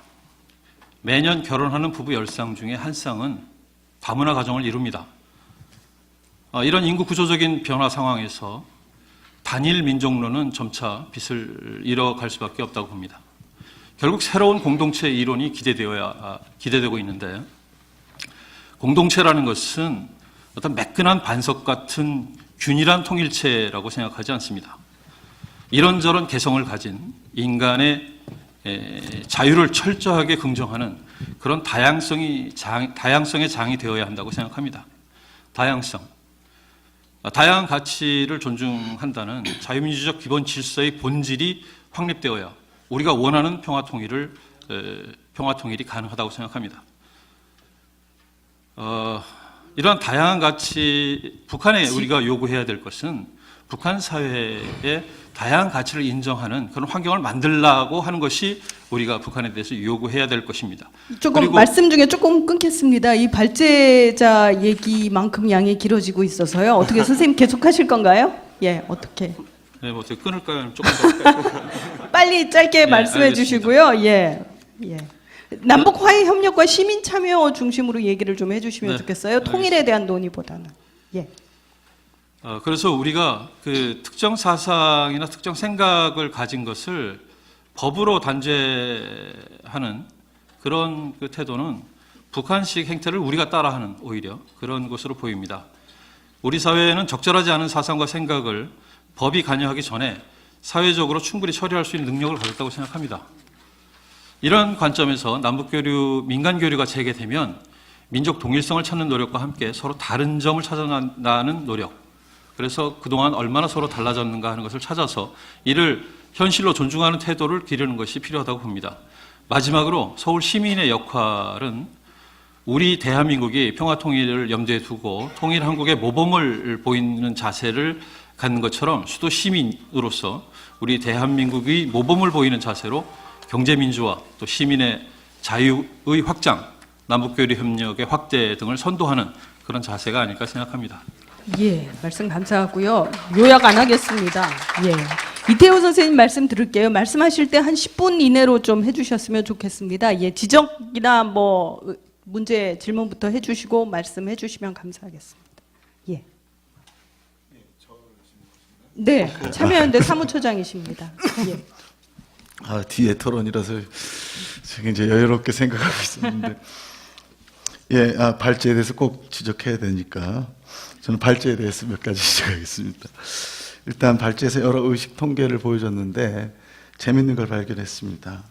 매년 결혼하는 부부 10쌍 중에 한 쌍은 다문화 가정을 이룹니다. 이런 인구 구조적인 변화 상황에서 단일 민족론은 점차 빛을 잃어갈 수밖에 없다고 봅니다. 결국 새로운 공동체 이론이 기대되고 있는데, 공동체라는 것은 어떤 매끈한 반석 같은 균일한 통일체라고 생각하지 않습니다. 이런저런 개성을 가진 인간의 자유를 철저하게 긍정하는 그런 다양성의 장이 되어야 한다고 생각합니다. 다양한 가치를 존중한다는 자유민주적 기본 질서의 본질이 확립되어야 우리가 원하는 평화 통일이 가능하다고 생각합니다. 이러한 다양한 가치, 북한에 우리가 요구해야 될 것은 북한 사회의 다양한 가치를 인정하는 그런 환경을 만들라고 하는 것이 우리가 북한에 대해서 요구해야 될 것입니다. 조금 말씀 중에 조금 끊겠습니다. 이 발제자 얘기만큼 양이 길어지고 있어서요. 어떻게 선생님 계속하실 건가요? 예, 어떻게? 네, 뭐 어떻게 끊을까요? 조금 더 빨리 짧게 말씀해 알겠습니다. 주시고요. 예. 남북 화해 협력과 시민 참여 중심으로 얘기를 좀 해주시면 네, 좋겠어요. 통일에 대한 논의보다는. 예. 그래서 우리가 그 특정 사상이나 특정 생각을 가진 것을 법으로 단죄하는 그런 그 태도는 북한식 행태를 우리가 따라하는 오히려 그런 것으로 보입니다. 우리 사회에는 적절하지 않은 사상과 생각을 법이 관여하기 전에 사회적으로 충분히 처리할 수 있는 능력을 가졌다고 생각합니다. 이런 관점에서 남북교류, 민간교류가 재개되면 민족 동일성을 찾는 노력과 함께 서로 다른 점을 찾아나가는 노력, 그래서 그동안 얼마나 서로 달라졌는가 하는 것을 찾아서 이를 현실로 존중하는 태도를 기르는 것이 필요하다고 봅니다. 마지막으로 서울 시민의 역할은 우리 대한민국이 평화통일을 염두에 두고 통일한국의 모범을 보이는 자세를 갖는 것처럼 수도 시민으로서 우리 대한민국이 모범을 보이는 자세로 경제민주화, 또 시민의 자유의 확장, 남북교류 협력의 확대 등을 선도하는 그런 자세가 아닐까 생각합니다. 예, 말씀 감사하고요. 요약 안 하겠습니다. 예. 이태호 선생님 말씀 들을게요. 말씀하실 때 한 10분 이내로 좀 해주셨으면 좋겠습니다. 예, 지적이나 뭐 문제 질문부터 해주시고 말씀해 주시면 감사하겠습니다. 예. 네, 참여연대 사무처장이십니다. 예. 뒤에 토론이라서 굉장히 여유롭게 생각하고 있었는데, 예, 발제에 대해서 꼭 지적해야 되니까 저는 발제에 대해서 몇 가지 지적하겠습니다. 일단 발제에서 여러 의식 통계를 보여줬는데 재밌는 걸 발견했습니다.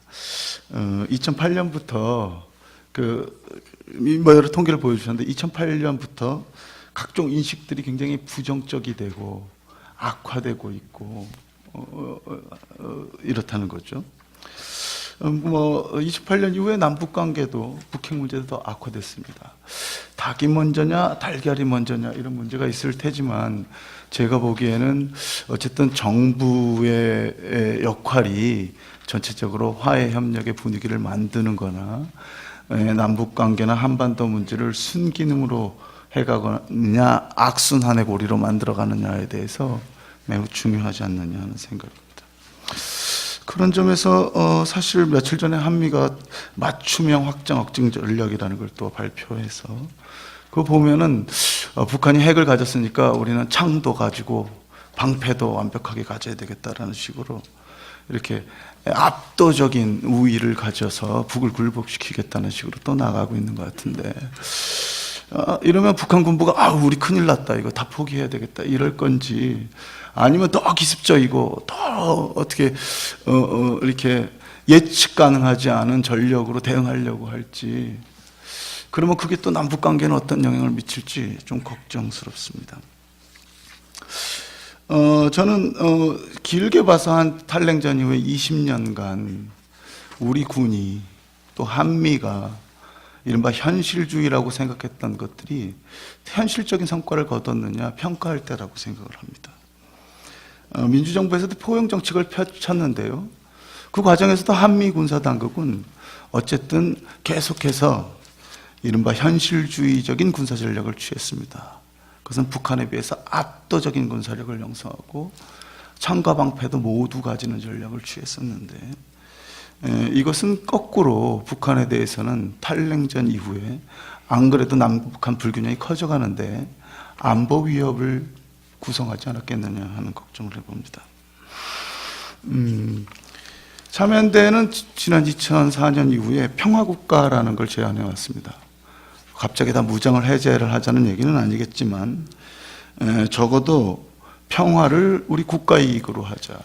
2008년부터 여러 통계를 보여주셨는데 2008년부터 각종 인식들이 굉장히 부정적이 되고 악화되고 있고 이렇다는 거죠. 28년 이후에 남북 관계도 북핵 문제도 더 악화됐습니다. 닭이 먼저냐 달걀이 먼저냐 이런 문제가 있을 테지만 제가 보기에는 어쨌든 정부의 역할이 전체적으로 화해 협력의 분위기를 만드는 거나 남북 관계나 한반도 문제를 순기능으로 해가느냐 악순환의 고리로 만들어가느냐에 대해서 매우 중요하지 않느냐 하는 생각입니다. 그런 점에서 사실 며칠 전에 한미가 맞춤형 확장 억증 전략이라는 걸 또 발표해서 그거 보면은 북한이 핵을 가졌으니까 우리는 창도 가지고 방패도 완벽하게 가져야 되겠다라는 식으로 이렇게 압도적인 우위를 가져서 북을 굴복시키겠다는 식으로 또 나가고 있는 것 같은데 이러면 북한 군부가 우리 큰일 났다 이거 다 포기해야 되겠다 이럴 건지 아니면 더 기습적이고 더 어떻게 이렇게 예측 가능하지 않은 전력으로 대응하려고 할지 그러면 그게 또 남북 관계는 어떤 영향을 미칠지 좀 걱정스럽습니다. 저는 길게 봐서 한 탈냉전 이후에 20년간 우리 군이 또 한미가 이른바 현실주의라고 생각했던 것들이 현실적인 성과를 거뒀느냐 평가할 때라고 생각을 합니다. 민주정부에서도 포용정책을 펼쳤는데요. 그 과정에서도 한미 군사당국은 어쨌든 계속해서 이른바 현실주의적인 군사전략을 취했습니다. 그것은 북한에 비해서 압도적인 군사력을 형성하고 창과 방패도 모두 가지는 전략을 취했었는데 이것은 거꾸로 북한에 대해서는 탈냉전 이후에 안 그래도 남북한 불균형이 커져가는데 안보 위협을 구성하지 않았겠느냐 하는 걱정을 해봅니다. 참여연대는 지난 2004년 이후에 평화국가라는 걸 제안해 왔습니다. 갑자기 다 무장을 해제를 하자는 얘기는 아니겠지만 적어도 평화를 우리 국가 이익으로 하자.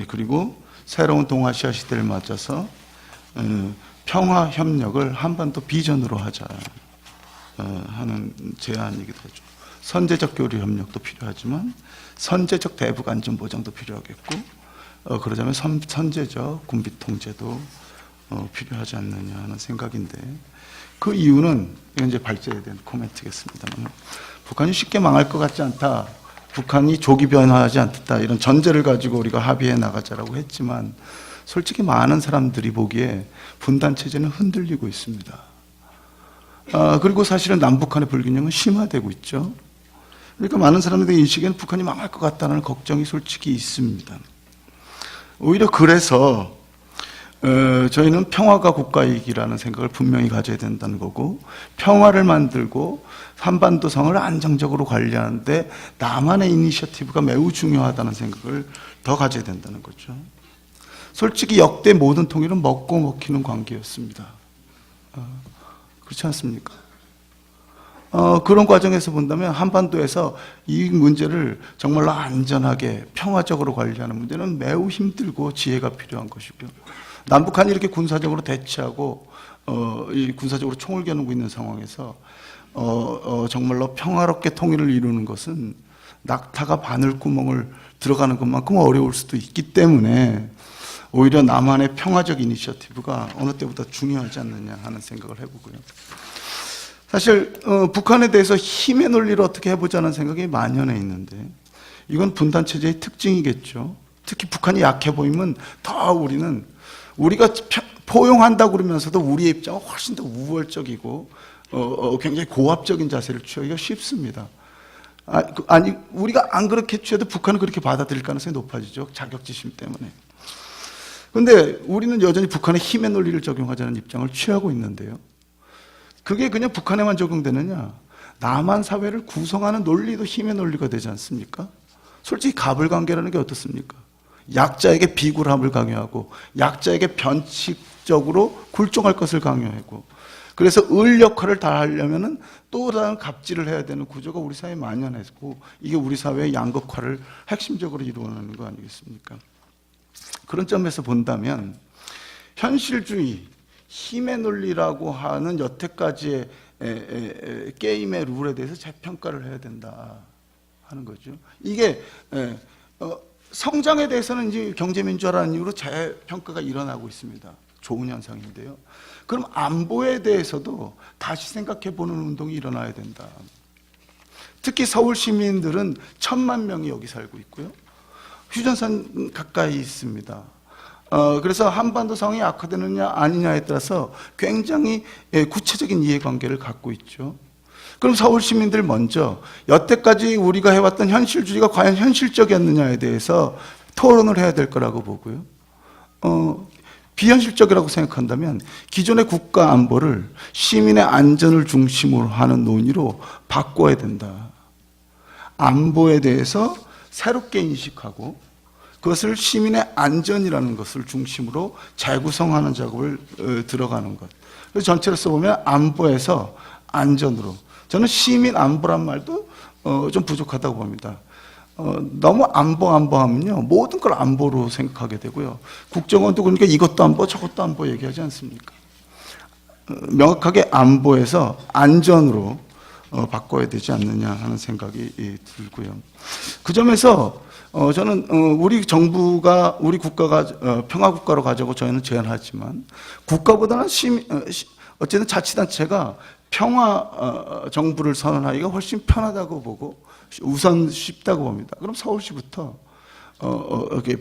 그리고 새로운 동아시아 시대를 맞아서 평화 협력을 한반도 비전으로 하자 하는 제안이기도 하죠. 선제적 교류 협력도 필요하지만 선제적 대북 안전 보장도 필요하겠고 그러자면 선제적 군비 통제도 필요하지 않느냐 하는 생각인데 그 이유는 이건 이제 발제에 대한 코멘트겠습니다만 북한이 쉽게 망할 것 같지 않다. 북한이 조기 변화하지 않다. 이런 전제를 가지고 우리가 합의해 나가자라고 했지만 솔직히 많은 사람들이 보기에 분단 체제는 흔들리고 있습니다. 그리고 사실은 남북한의 불균형은 심화되고 있죠. 그러니까 많은 사람들의 인식에는 북한이 망할 것 같다는 걱정이 솔직히 있습니다. 오히려 그래서 저희는 평화가 국가이익이라는 생각을 분명히 가져야 된다는 거고, 평화를 만들고 한반도성을 안정적으로 관리하는데 남한의 이니셔티브가 매우 중요하다는 생각을 더 가져야 된다는 거죠. 솔직히 역대 모든 통일은 먹고 먹히는 관계였습니다. 그렇지 않습니까? 그런 과정에서 본다면 한반도에서 이 문제를 정말로 안전하게 평화적으로 관리하는 문제는 매우 힘들고 지혜가 필요한 것이고요. 남북한이 이렇게 군사적으로 대치하고 이 군사적으로 총을 겨누고 있는 상황에서 정말로 평화롭게 통일을 이루는 것은 낙타가 바늘구멍을 들어가는 것만큼 어려울 수도 있기 때문에 오히려 남한의 평화적 이니셔티브가 어느 때보다 중요하지 않느냐 하는 생각을 해보고요. 사실 북한에 대해서 힘의 논리를 어떻게 해보자는 생각이 만연해 있는데 이건 분단체제의 특징이겠죠. 특히 북한이 약해 보이면 더 우리가 포용한다고 그러면서도 우리의 입장은 훨씬 더 우월적이고 굉장히 고압적인 자세를 취하기가 쉽습니다. 아니 우리가 안 그렇게 취해도 북한은 그렇게 받아들일 가능성이 높아지죠. 자격지심 때문에. 그런데 우리는 여전히 북한의 힘의 논리를 적용하자는 입장을 취하고 있는데요. 그게 그냥 북한에만 적용되느냐? 남한 사회를 구성하는 논리도 힘의 논리가 되지 않습니까? 솔직히 갑을관계라는 게 어떻습니까? 약자에게 비굴함을 강요하고 약자에게 변칙적으로 굴종할 것을 강요하고 그래서 을 역할을 다 하려면은 또 다른 갑질을 해야 되는 구조가 우리 사회에 만연했고 이게 우리 사회의 양극화를 핵심적으로 이루어내는 거 아니겠습니까? 그런 점에서 본다면 현실주의, 힘의 논리라고 하는 여태까지의 게임의 룰에 대해서 재평가를 해야 된다 하는 거죠. 이게 성장에 대해서는 이제 경제민주화라는 이유로 재평가가 일어나고 있습니다. 좋은 현상인데요. 그럼 안보에 대해서도 다시 생각해보는 운동이 일어나야 된다. 특히 서울 시민들은 1,000만 명이 여기 살고 있고요. 휴전선 가까이 있습니다. 그래서 한반도 상황이 악화되느냐 아니냐에 따라서 굉장히 구체적인 이해관계를 갖고 있죠. 그럼 서울 시민들 먼저 여태까지 우리가 해왔던 현실주의가 과연 현실적이었느냐에 대해서 토론을 해야 될 거라고 보고요. 비현실적이라고 생각한다면 기존의 국가 안보를 시민의 안전을 중심으로 하는 논의로 바꿔야 된다. 안보에 대해서 새롭게 인식하고 그것을 시민의 안전이라는 것을 중심으로 재구성하는 작업을 들어가는 것. 그래서 전체로서 보면 안보에서 안전으로. 저는 시민 안보란 말도 좀 부족하다고 봅니다. 너무 안보하면요. 모든 걸 안보로 생각하게 되고요. 국정원도 그러니까 이것도 안보 저것도 안보 얘기하지 않습니까? 명확하게 안보에서 안전으로 바꿔야 되지 않느냐 하는 생각이 들고요. 그 점에서 저는 우리 정부가 우리 국가가 평화국가로 가자고 저희는 제안하지만 국가보다는 어쨌든 자치단체가 평화 정부를 선언하기가 훨씬 편하다고 보고 우선 쉽다고 봅니다. 그럼 서울시부터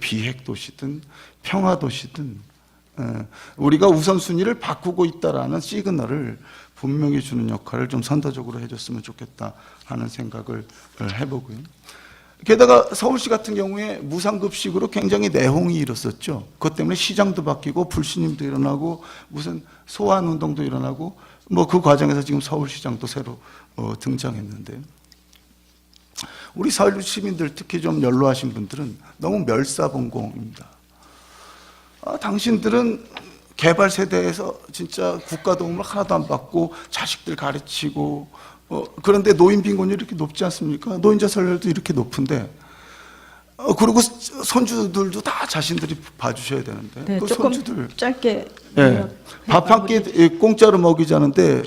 비핵도시든 평화도시든 우리가 우선순위를 바꾸고 있다라는 시그널을 분명히 주는 역할을 좀 선도적으로 해줬으면 좋겠다 하는 생각을 해보고요. 게다가 서울시 같은 경우에 무상급식으로 굉장히 내홍이 일었었죠. 그것 때문에 시장도 바뀌고 불신임도 일어나고 무슨 소환운동도 일어나고 뭐 그 과정에서 지금 서울시장도 새로 등장했는데 우리 서울 시민들 특히 좀 연로하신 분들은 너무 멸사봉공입니다. 당신들은 개발 세대에서 진짜 국가 도움을 하나도 안 받고 자식들 가르치고 그런데 노인 빈곤율이 이렇게 높지 않습니까? 노인자 설열도 이렇게 높은데 그리고 손주들도 다 자신들이 봐주셔야 되는데 네, 그 조금 손주들 짧게 밥 한 끼 공짜로 먹이자는데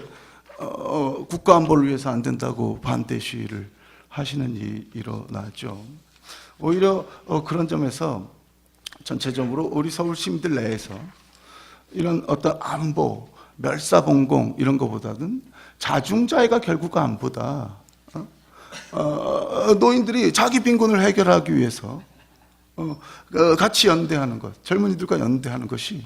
국가 안보를 위해서 안 된다고 반대 시위를 하시는 일이 일어나죠. 오히려 그런 점에서 전체적으로 우리 서울 시민들 내에서 이런 어떤 안보, 멸사봉공 이런 것보다는 자중자애가 결국 안보다. 노인들이 자기 빈곤을 해결하기 위해서 같이 연대하는 것, 젊은이들과 연대하는 것이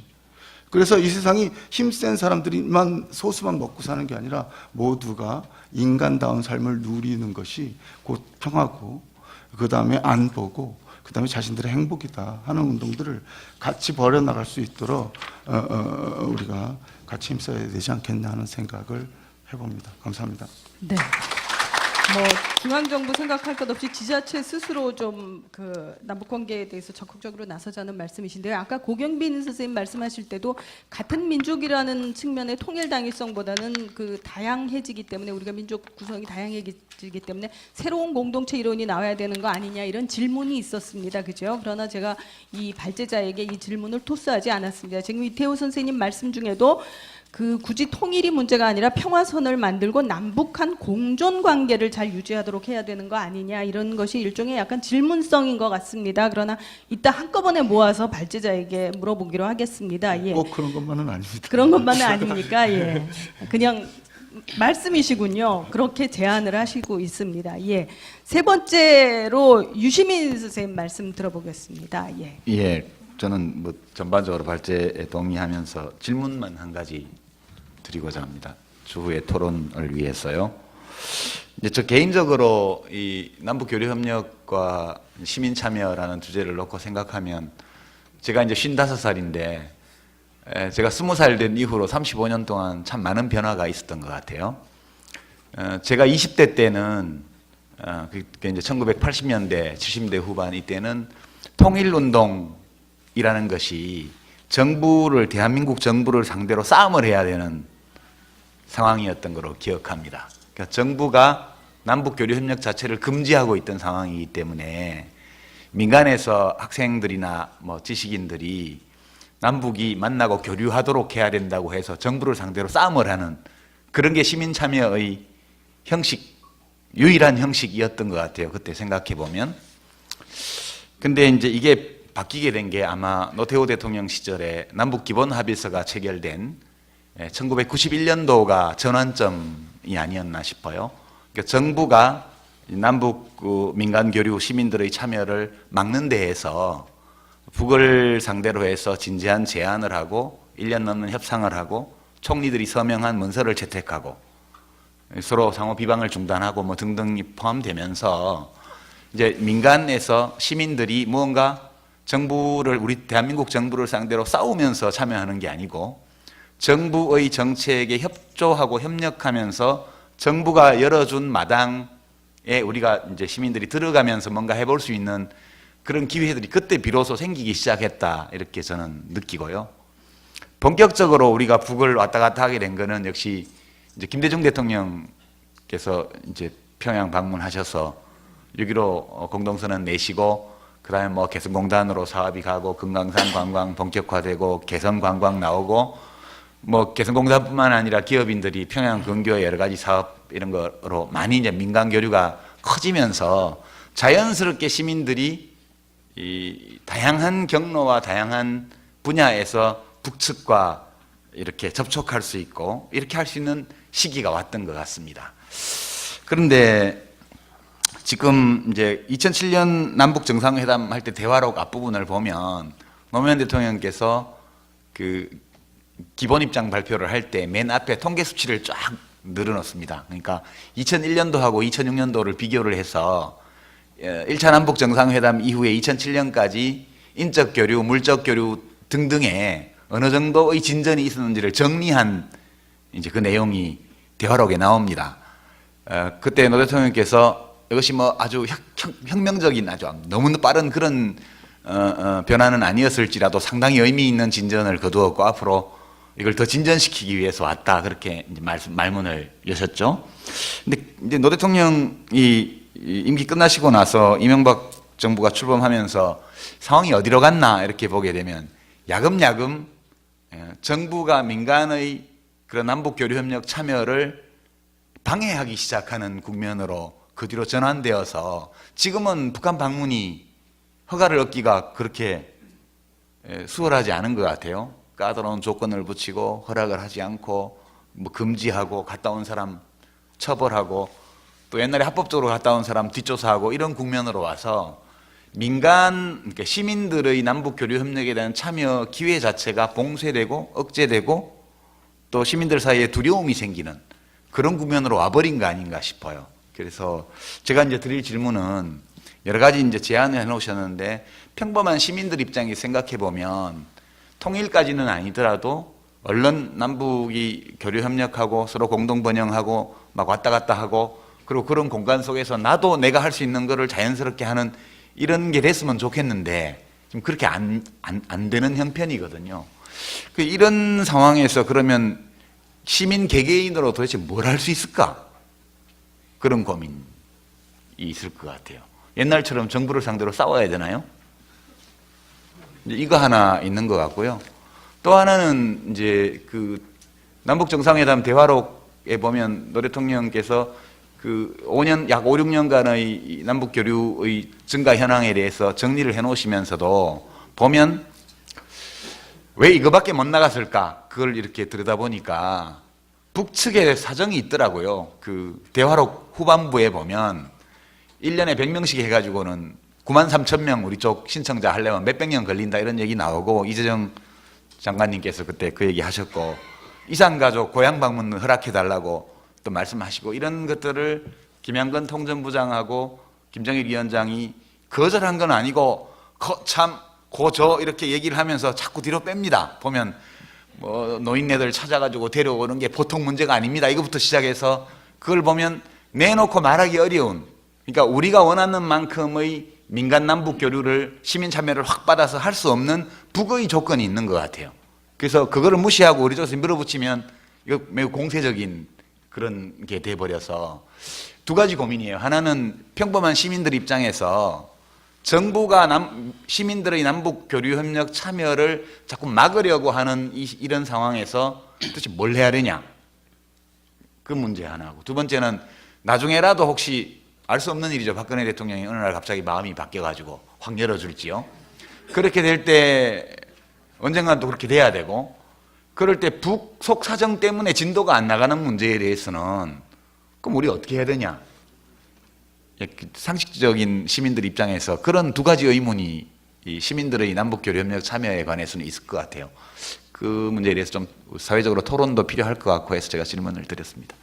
그래서 이 세상이 힘센 사람들이만 소수만 먹고 사는 게 아니라 모두가 인간다운 삶을 누리는 것이 곧 평화고 그 다음에 안보고 그 다음에 자신들의 행복이다 하는 운동들을 같이 벌여나갈 수 있도록 우리가 같이 힘써야 되지 않겠나 하는 생각을 해봅니다. 감사합니다. 네. 뭐 중앙정부 생각할 것 없이 지자체 스스로 좀 그 남북관계에 대해서 적극적으로 나서자는 말씀이신데요. 아까 고경빈 선생님 말씀하실 때도 같은 민족이라는 측면의 통일 당위성보다는 그 다양해지기 때문에 우리가 민족 구성이 다양해지기 때문에 새로운 공동체 이론이 나와야 되는 거 아니냐 이런 질문이 있었습니다. 그죠? 그러나 제가 이 발제자에게 이 질문을 토스하지 않았습니다. 지금 이태호 선생님 말씀 중에도 그 굳이 통일이 문제가 아니라 평화선을 만들고 남북한 공존 관계를 잘 유지하도록 해야 되는 거 아니냐 이런 것이 일종의 약간 질문성인 것 같습니다. 그러나 이따 한꺼번에 모아서 발제자에게 물어보기로 하겠습니다. 예. 꼭 그런 것만은 아닙니다. 그런 것만은 아니니까 예. 그냥 말씀이시군요. 그렇게 제안을 하시고 있습니다. 예. 세 번째로 유시민 선생님 말씀 들어보겠습니다. 예. 예, 저는 뭐 전반적으로 발제에 동의하면서 질문만 한 가지 드리고자 합니다. 추후의 토론을 위해서요. 이제 저 개인적으로 이 남북 교류 협력과 시민 참여라는 주제를 놓고 생각하면 제가 이제 55살인데 제가 20살 된 이후로 35년 동안 참 많은 변화가 있었던 것 같아요. 제가 20대 때는 그게 이제 1980년대, 70년대 후반 이때는 통일운동이라는 것이 대한민국 정부를 상대로 싸움을 해야 되는 상황이었던 걸로 기억합니다. 그러니까 정부가 남북 교류 협력 자체를 금지하고 있던 상황이기 때문에 민간에서 학생들이나 뭐 지식인들이 남북이 만나고 교류하도록 해야 된다고 해서 정부를 상대로 싸움을 하는 그런 게 시민 참여의 형식, 유일한 형식이었던 것 같아요. 그때 생각해 보면. 근데 이제 이게 바뀌게 된 게 아마 노태우 대통령 시절에 남북 기본 합의서가 체결된 1991년도가 전환점이 아니었나 싶어요. 그러니까 정부가 남북 민간 교류 시민들의 참여를 막는 데에서 북을 상대로 해서 진지한 제안을 하고 1년 넘는 협상을 하고 총리들이 서명한 문서를 채택하고 서로 상호 비방을 중단하고 뭐 등등이 포함되면서 이제 민간에서 시민들이 무언가 우리 대한민국 정부를 상대로 싸우면서 참여하는 게 아니고 정부의 정책에 협조하고 협력하면서 정부가 열어준 마당에 우리가 이제 시민들이 들어가면서 뭔가 해볼 수 있는 그런 기회들이 그때 비로소 생기기 시작했다 이렇게 저는 느끼고요. 본격적으로 우리가 북을 왔다 갔다 하게 된 거는 역시 이제 김대중 대통령께서 이제 평양 방문하셔서 6.15 공동선언 내시고 그다음에 뭐 개성공단으로 사업이 가고 금강산 관광 본격화되고 개성 관광 나오고 뭐 개성공단뿐만 아니라 기업인들이 평양 근교의 여러 가지 사업 이런 거로 많이 이제 민간 교류가 커지면서 자연스럽게 시민들이 이 다양한 경로와 다양한 분야에서 북측과 이렇게 접촉할 수 있고 이렇게 할 수 있는 시기가 왔던 것 같습니다. 그런데 지금 이제 2007년 남북 정상회담 할 때 대화록 앞부분을 보면 노무현 대통령께서 그 기본 입장 발표를 할 때 맨 앞에 통계 수치를 쫙 늘어놓습니다. 그러니까 2001년도하고 2006년도를 비교를 해서 1차 남북 정상회담 이후에 2007년까지 인적 교류, 물적 교류 등등에 어느 정도의 진전이 있었는지를 정리한 이제 그 내용이 대화록에 나옵니다. 그때 노 대통령께서 이것이 뭐 아주 혁명적인 아주 너무 빠른 그런 변화는 아니었을지라도 상당히 의미 있는 진전을 거두었고 앞으로 이걸 더 진전시키기 위해서 왔다 그렇게 이제 말문을 여셨죠. 근데 이제 노 대통령이 임기 끝나시고 나서 이명박 정부가 출범하면서 상황이 어디로 갔나 이렇게 보게 되면 야금야금 정부가 민간의 그런 남북 교류 협력 참여를 방해하기 시작하는 국면으로 그 뒤로 전환되어서 지금은 북한 방문이 허가를 얻기가 그렇게 수월하지 않은 것 같아요. 까다로운 조건을 붙이고 허락을 하지 않고 뭐 금지하고 갔다 온 사람 처벌하고 또 옛날에 합법적으로 갔다 온 사람 뒷조사하고 이런 국면으로 와서 그러니까 시민들의 남북 교류 협력에 대한 참여 기회 자체가 봉쇄되고 억제되고 또 시민들 사이에 두려움이 생기는 그런 국면으로 와버린 거 아닌가 싶어요. 그래서 제가 이제 드릴 질문은 여러 가지 이제 제안을 해놓으셨는데 평범한 시민들 입장에 생각해 보면 통일까지는 아니더라도 얼른 남북이 교류 협력하고 서로 공동 번영하고 막 왔다 갔다 하고 그리고 그런 공간 속에서 나도 내가 할 수 있는 거를 자연스럽게 하는 이런 게 됐으면 좋겠는데 지금 그렇게 안 되는 형편이거든요. 이런 상황에서 그러면 시민 개개인으로 도대체 뭘 할 수 있을까? 그런 고민이 있을 것 같아요. 옛날처럼 정부를 상대로 싸워야 되나요? 이거 하나 있는 것 같고요. 또 하나는 이제 그 남북 정상회담 대화록에 보면 노 대통령께서 그 5년 약 5, 6년간의 남북 교류의 증가 현황에 대해서 정리를 해 놓으시면서도 보면 왜 이거밖에 못 나갔을까? 그걸 이렇게 들여다보니까 북측에 사정이 있더라고요. 그 대화록 후반부에 보면 1년에 100명씩 해가지고는 93,000명 우리 쪽 신청자 하려면 몇백 년 걸린다 이런 얘기 나오고 이재정 장관님께서 그때 그 얘기 하셨고 이산가족 고향 방문을 허락해달라고 또 말씀하시고 이런 것들을 김양근 통전부장하고 김정일 위원장이 거절한 건 아니고 참 고저 이렇게 얘기를 하면서 자꾸 뒤로 뺍니다. 보면 뭐 노인네들 찾아가지고 데려오는 게 보통 문제가 아닙니다. 이거부터 시작해서 그걸 보면 내놓고 말하기 어려운 그러니까 우리가 원하는 만큼의 민간 남북 교류를 시민 참여를 확 받아서 할 수 없는 북의 조건이 있는 것 같아요. 그래서 그거를 무시하고 우리 쪽에서 밀어붙이면 이거 매우 공세적인 그런 게 돼버려서 두 가지 고민이에요. 하나는 평범한 시민들 입장에서 정부가 시민들의 남북 교류 협력 참여를 자꾸 막으려고 하는 이런 상황에서 도대체 뭘 해야 되냐? 그 문제 하나고 두 번째는 나중에라도 혹시 알 수 없는 일이죠. 박근혜 대통령이 어느 날 갑자기 마음이 바뀌어가지고 확 열어줄지요. 그렇게 될 때 언젠간 또 그렇게 돼야 되고 그럴 때 북속 사정 때문에 진도가 안 나가는 문제에 대해서는 그럼 우리 어떻게 해야 되냐? 상식적인 시민들 입장에서 그런 두 가지 의문이 이 시민들의 남북교류 협력 참여에 관해서는 있을 것 같아요. 그 문제에 대해서 좀 사회적으로 토론도 필요할 것 같고 해서 제가 질문을 드렸습니다.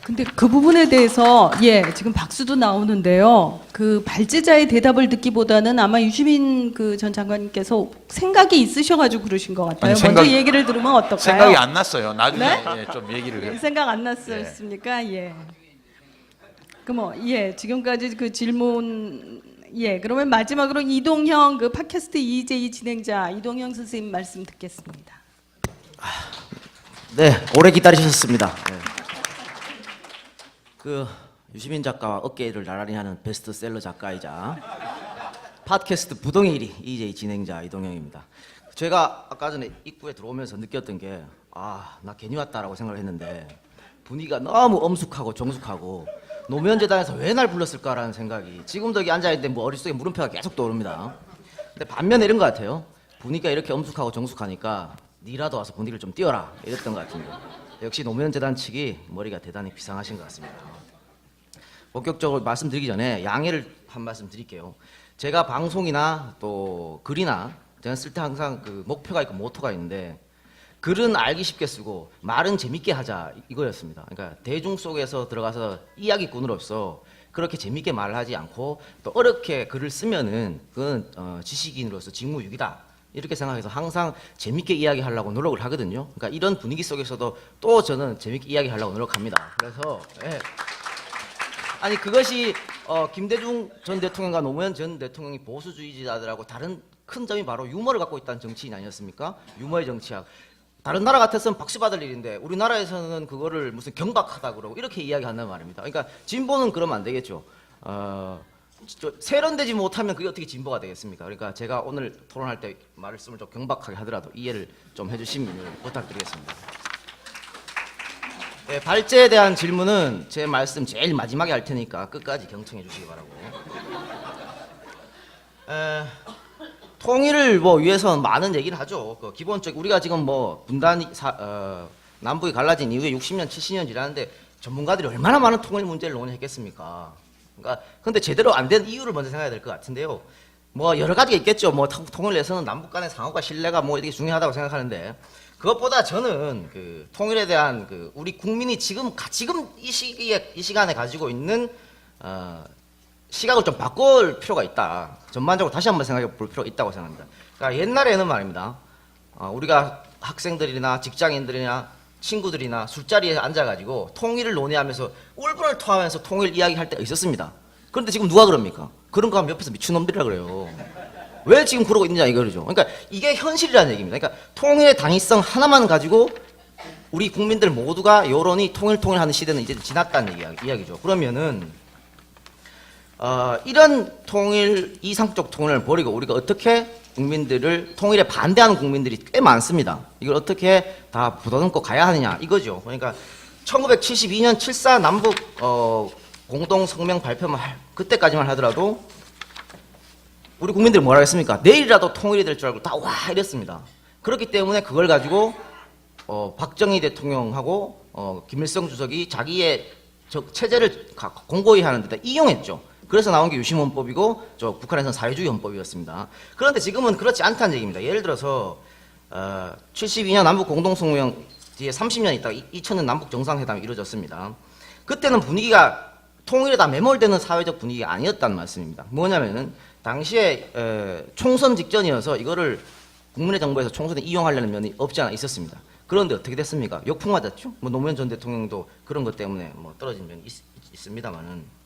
근데 그 부분에 대해서 지금 박수도 나오는데요. 그 발제자의 대답을 듣기보다는 아마 유시민 그 전 장관님께서 생각이 있으셔가지고 그러신 것 같아요. 아니, 먼저 얘기를 들으면 어떨까요? 생각이 안 났어요. 나중에 네? 좀 얘기를 생각 안 났었습니까? 그럼 지금까지 그 질문 그러면 마지막으로 이동형 그 팟캐스트 EJ 진행자 이동형 선생님 말씀 듣겠습니다. 네, 오래 기다리셨습니다. 네. 그 유시민 작가와 어깨를 나란히 하는 베스트셀러 작가이자 팟캐스트 부동의 1위 EJ 진행자 이동형입니다. 제가 아까 전에 입구에 들어오면서 느꼈던 게 나 괜히 왔다라고 생각을 했는데 분위기가 너무 엄숙하고 정숙하고 노무현재단에서 왜 날 불렀을까라는 생각이 지금도 여기 앉아있는데 뭐 머릿속에 물음표가 계속 떠오릅니다. 근데 반면에 이런 것 같아요. 분위기가 이렇게 엄숙하고 정숙하니까 니라도 와서 분위기를 좀 띄워라 이랬던 것 같은데 역시 노무현재단 측이 머리가 대단히 비상하신 것 같습니다. 본격적으로 말씀드리기 전에 양해를 한 말씀 드릴게요. 제가 방송이나 또 글이나 제가 쓸 때 항상 그 목표가 있고 모토가 있는데 글은 알기 쉽게 쓰고 말은 재밌게 하자 이거였습니다. 그러니까 대중 속에서 들어가서 이야기꾼으로서 그렇게 재밌게 말을 하지 않고 또 어렵게 글을 쓰면은 그건 지식인으로서 직무유기다 이렇게 생각해서 항상 재밌게 이야기하려고 노력을 하거든요. 그러니까 이런 분위기 속에서도 또 저는 재밌게 이야기하려고 노력합니다. 그래서 아니 그것이 김대중 전 대통령과 노무현 전 대통령이 보수주의자들하고 다른 큰 점이 바로 유머를 갖고 있다는 정치인 아니었습니까? 유머의 정치학. 다른 나라 같았으면 박수 받을 일인데 우리나라에서는 그거를 무슨 경박하다 그러고 이렇게 이야기한단 말입니다. 그러니까 진보는 그러면 안 되겠죠. 세련되지 못하면 그게 어떻게 진보가 되겠습니까? 그러니까 제가 오늘 토론할 때 말씀을 좀 경박하게 하더라도 이해를 좀 해주시면 부탁드리겠습니다. 발제에 대한 질문은 제 말씀 제일 마지막에 할 테니까 끝까지 경청해 주시기 바라고. 통일을 위해서는 많은 얘기를 하죠. 기본적으로 우리가 지금 분단이 남북이 갈라진 이후에 60년, 70년 지났는데 전문가들이 얼마나 많은 통일 문제를 논의했겠습니까? 그러니까 근데 제대로 안 된 이유를 먼저 생각해야 될 것 같은데요. 여러 가지가 있겠죠. 통일을 위해서는 남북 간의 상호가 신뢰가 이게 중요하다고 생각하는데 그것보다 저는 그 통일에 대한 그 우리 국민이 지금 이 시간에 가지고 있는 시각을 좀 바꿀 필요가 있다. 전반적으로 다시 한번 생각해 볼 필요가 있다고 생각합니다. 그러니까 옛날에는 말입니다. 우리가 학생들이나 직장인들이나 친구들이나 술자리에 앉아가지고 통일을 논의하면서 울분을 토하면서 통일 이야기할 때가 있었습니다. 그런데 지금 누가 그럽니까? 그런 거 하면 옆에서 미친놈들이라 그래요. 왜 지금 그러고 있느냐 이거죠. 그러니까 이게 현실이라는 얘기입니다. 그러니까 통일의 당위성 하나만 가지고 우리 국민들 모두가 여론이 통일하는 시대는 이제 지났다는 이야기죠. 그러면은 이런 통일, 이상적 통일을 버리고 우리가 어떻게 국민들을 통일에 반대하는 국민들이 꽤 많습니다. 이걸 어떻게 다 부담고 가야 하느냐 이거죠. 그러니까 1972년 7.4 남북 공동 성명 발표만 그때까지만 하더라도 우리 국민들이 뭐라 했습니까? 내일이라도 통일이 될 줄 알고 다 와 이랬습니다. 그렇기 때문에 그걸 가지고 박정희 대통령하고 김일성 주석이 자기의 체제를 공고히 하는 데다 이용했죠. 그래서 나온 게 유신헌법이고 북한에서는 사회주의 헌법이었습니다. 그런데 지금은 그렇지 않다는 얘기입니다. 예를 들어서 72년 남북 공동성명 뒤에 30년 있다가 2000년 남북 정상회담이 이루어졌습니다. 그때는 분위기가 통일에 다 매몰되는 사회적 분위기가 아니었다는 말씀입니다. 뭐냐면은 당시에 총선 직전이어서 이거를 국민의 정부에서 총선에 이용하려는 면이 없지 않아 있었습니다. 그런데 어떻게 됐습니까? 욕풍 맞았죠. 뭐 노무현 전 대통령도 그런 것 때문에 뭐 떨어진 면이 있습니다만은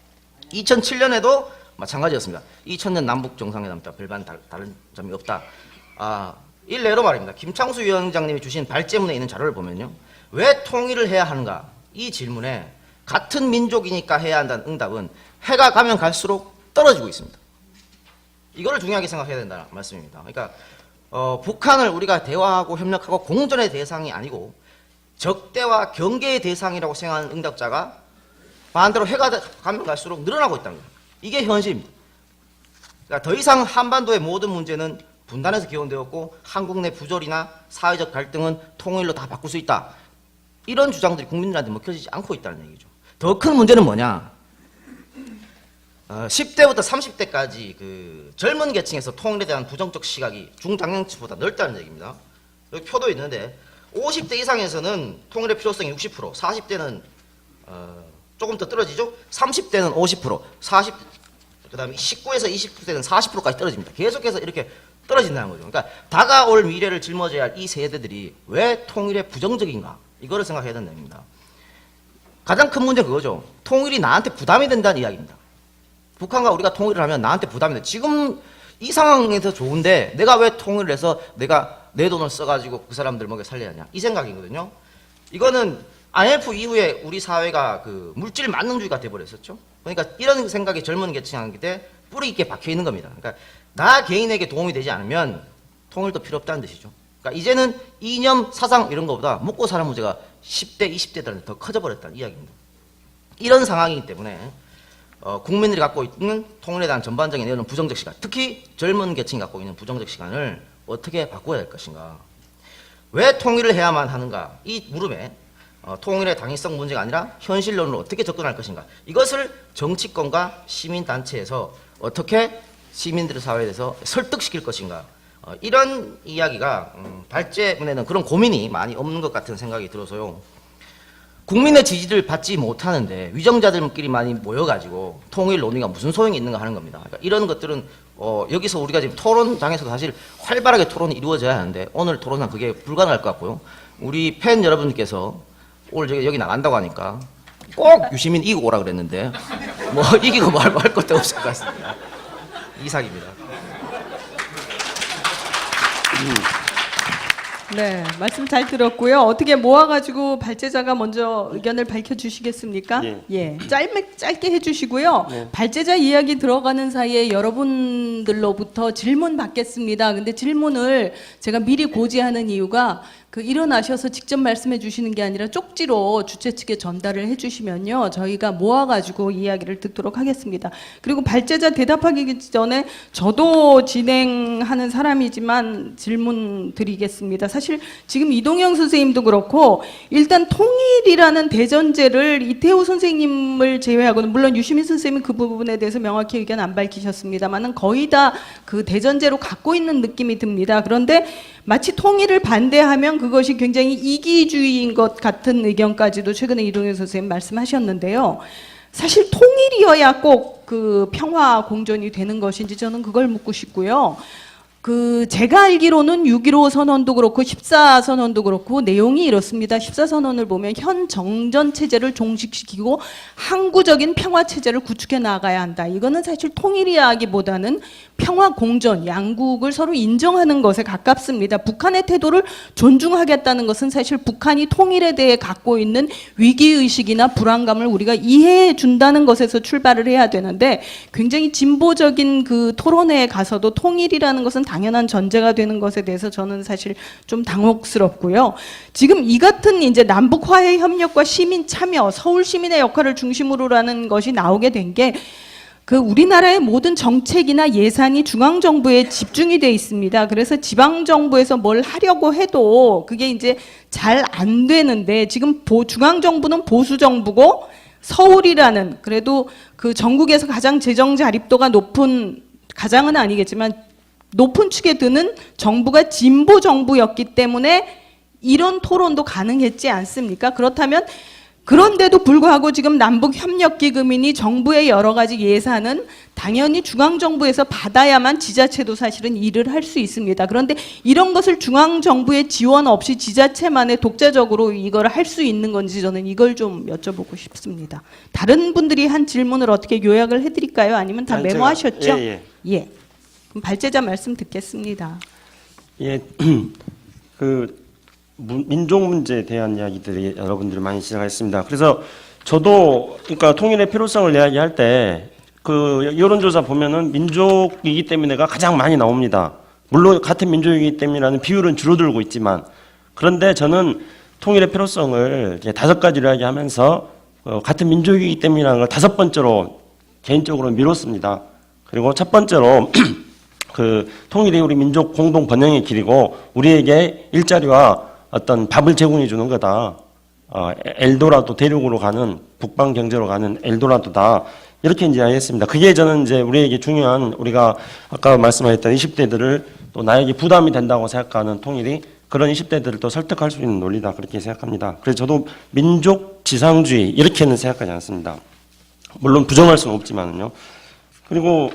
2007년에도 마찬가지였습니다. 2000년 남북 정상회담 때 별반 다른 점이 없다. 일례로 말입니다. 김창수 위원장님이 주신 발제문에 있는 자료를 보면요. 왜 통일을 해야 하는가? 이 질문에 같은 민족이니까 해야 한다는 응답은 해가 가면 갈수록 떨어지고 있습니다. 이거를 중요하게 생각해야 된다는 말씀입니다. 그러니까 북한을 우리가 대화하고 협력하고 공존의 대상이 아니고 적대와 경계의 대상이라고 생각하는 응답자가 반대로 해가 가면 갈수록 늘어나고 있다는 거예요. 이게 현실입니다. 그러니까 더 이상 한반도의 모든 문제는 분단에서 기원되었고 한국 내 부조리나 사회적 갈등은 통일로 다 바꿀 수 있다. 이런 주장들이 국민들한테 먹혀지지 않고 있다는 얘기죠. 더 큰 문제는 뭐냐? 10대부터 30대까지 그 젊은 계층에서 통일에 대한 부정적 시각이 중장년층보다 넓다는 얘기입니다. 여기 표도 있는데 50대 이상에서는 통일의 필요성이 60%, 40대는 조금 더 떨어지죠. 30대는 50%, 40, 그다음에 19에서 20대는 40%까지 떨어집니다. 계속해서 이렇게 떨어진다는 거죠. 그러니까 다가올 미래를 짊어져야 할 이 세대들이 왜 통일에 부정적인가? 이거를 생각해야 된다는 얘기입니다. 가장 큰 문제는 그거죠. 통일이 나한테 부담이 된다는 이야기입니다. 북한과 우리가 통일을 하면 나한테 부담이 돼. 지금 이 상황에서 좋은데 내가 왜 통일을 해서 내가 내 돈을 써가지고 그 사람들 먹여 살려야 하냐? 이 생각이거든요. 이거는 IMF 이후에 우리 사회가 그 물질 만능주의가 돼버렸었죠. 그러니까 이런 생각이 젊은 계층한테 뿌리 있게 박혀 있는 겁니다. 그러니까 나 개인에게 도움이 되지 않으면 통일도 필요 없다는 뜻이죠. 그러니까 이제는 이념, 사상 이런 것보다 먹고 사는 문제가 10대, 20대들한테 더 커져버렸다는 이야기입니다. 이런 상황이기 때문에 국민들이 갖고 있는 통일에 대한 전반적인 이런 부정적 시각, 특히 젊은 계층이 갖고 있는 부정적 시간을 어떻게 바꿔야 될 것인가? 왜 통일을 해야만 하는가? 이 물음에 통일의 당위성 문제가 아니라 현실론으로 어떻게 접근할 것인가? 이것을 정치권과 시민단체에서 어떻게 시민들의 사회에 대해서 설득시킬 것인가? 이런 이야기가 발제문에는 그런 고민이 많이 없는 것 같은 생각이 들어서요. 국민의 지지를 받지 못하는데 위정자들끼리 많이 모여가지고 통일 논의가 무슨 소용이 있는가 하는 겁니다. 그러니까 이런 것들은 여기서 우리가 지금 토론장에서 사실 활발하게 토론이 이루어져야 하는데 오늘 토론은 그게 불가능할 것 같고요. 우리 팬 여러분께서 오늘 여기 나간다고 하니까 꼭 유시민 이기고 오라 그랬는데 뭐 이기고 뭐 할 것도 없을 것 같습니다. 이삭입니다. 네, 말씀 잘 들었고요. 어떻게 모아가지고 발제자가 먼저 의견을 밝혀주시겠습니까? 예. 짧게 해주시고요. 네. 발제자 이야기 들어가는 사이에 여러분들로부터 질문 받겠습니다. 근데 질문을 제가 미리 고지하는 이유가 일어나셔서 직접 말씀해 주시는 게 아니라 쪽지로 주최 측에 전달을 해 주시면요. 저희가 모아가지고 이야기를 듣도록 하겠습니다. 그리고 발제자 대답하기 전에 저도 진행하는 사람이지만 질문 드리겠습니다. 사실 지금 이동영 선생님도 그렇고 일단 통일이라는 대전제를 이태호 선생님을 제외하고는 물론 유시민 선생님은 그 부분에 대해서 명확히 의견 안 밝히셨습니다만은 거의 다 그 대전제로 갖고 있는 느낌이 듭니다. 그런데 마치 통일을 반대하면 그것이 굉장히 이기주의인 것 같은 의견까지도 최근에 이동현 선생님 말씀하셨는데요. 사실 통일이어야 꼭 그 평화 공존이 되는 것인지 저는 그걸 묻고 싶고요. 제가 알기로는 6.15 선언도 그렇고 14 선언도 그렇고 내용이 이렇습니다. 14 선언을 보면 현 정전 체제를 종식시키고 항구적인 평화 체제를 구축해 나가야 한다. 이거는 사실 통일이라기보다는 평화 공존, 양국을 서로 인정하는 것에 가깝습니다. 북한의 태도를 존중하겠다는 것은 사실 북한이 통일에 대해 갖고 있는 위기의식이나 불안감을 우리가 이해해 준다는 것에서 출발을 해야 되는데, 굉장히 진보적인 그 토론회에 가서도 통일이라는 것은 당연한 전제가 되는 것에 대해서 저는 사실 좀 당혹스럽고요. 지금 이 같은 이제 남북 화해 협력과 시민 참여, 서울 시민의 역할을 중심으로라는 것이 나오게 된 게 우리나라의 모든 정책이나 예산이 중앙정부에 집중이 돼 있습니다. 그래서 지방정부에서 뭘 하려고 해도 그게 이제 잘 안 되는데, 지금 중앙정부는 보수정부고 서울이라는, 그래도 그 전국에서 가장 재정 자립도가 높은, 가장은 아니겠지만 높은 축에 드는 정부가 진보 정부였기 때문에 이런 토론도 가능했지 않습니까? 그렇다면, 그런데도 불구하고 지금 남북협력기금이니 정부의 여러 가지 예산은 당연히 중앙정부에서 받아야만 지자체도 사실은 일을 할 수 있습니다. 그런데 이런 것을 중앙정부의 지원 없이 지자체만의 독자적으로 이걸 할 수 있는 건지, 저는 이걸 좀 여쭤보고 싶습니다. 다른 분들이 한 질문을 어떻게 요약을 해드릴까요? 아니면 다 메모하셨죠? 예. 그럼 발제자 말씀 듣겠습니다. 예, 민족 문제에 대한 이야기들이 여러분들이 많이 시작했습니다. 그래서 저도 그러니까 통일의 필요성을 이야기할 때 여론조사 보면은 민족이기 때문에가 가장 많이 나옵니다. 물론 같은 민족이기 때문이라는 비율은 줄어들고 있지만, 그런데 저는 통일의 필요성을 5가지로 이야기하면서 같은 민족이기 때문이라는 걸 5번째로 개인적으로 미뤘습니다. 그리고 첫 번째로 통일이 우리 민족 공동 번영의 길이고 우리에게 일자리와 어떤 밥을 제공해 주는 거다. 엘도라도, 대륙으로 가는, 북방 경제로 가는 엘도라도다. 이렇게 이제 이야기했습니다. 그게 저는 이제 우리에게 중요한, 우리가 아까 말씀하셨던 20대들을 또 나에게 부담이 된다고 생각하는 통일이 그런 20대들을 또 설득할 수 있는 논리다. 그렇게 생각합니다. 그래서 저도 민족 지상주의 이렇게는 생각하지 않습니다. 물론 부정할 수는 없지만요. 그리고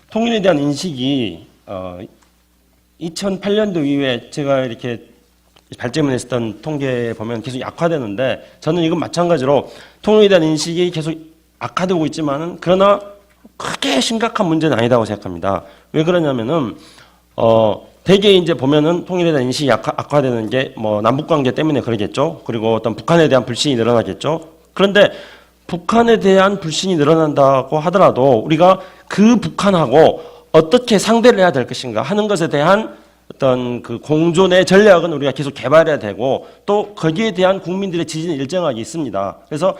통일에 대한 인식이 2008년도 이후에 제가 이렇게 발제문했었던 통계에 보면 계속 약화되는데, 저는 이건 마찬가지로 통일에 대한 인식이 계속 악화되고 있지만은 그러나 크게 심각한 문제는 아니다고 생각합니다. 왜 그러냐면은 대개 이제 보면은 통일에 대한 인식이 악화되는 게 뭐 남북 관계 때문에 그러겠죠. 그리고 어떤 북한에 대한 불신이 늘어나겠죠. 그런데 북한에 대한 불신이 늘어난다고 하더라도 우리가 그 북한하고 어떻게 상대를 해야 될 것인가 하는 것에 대한 어떤 공존의 전략은 우리가 계속 개발해야 되고, 또 거기에 대한 국민들의 지지는 일정하게 있습니다. 그래서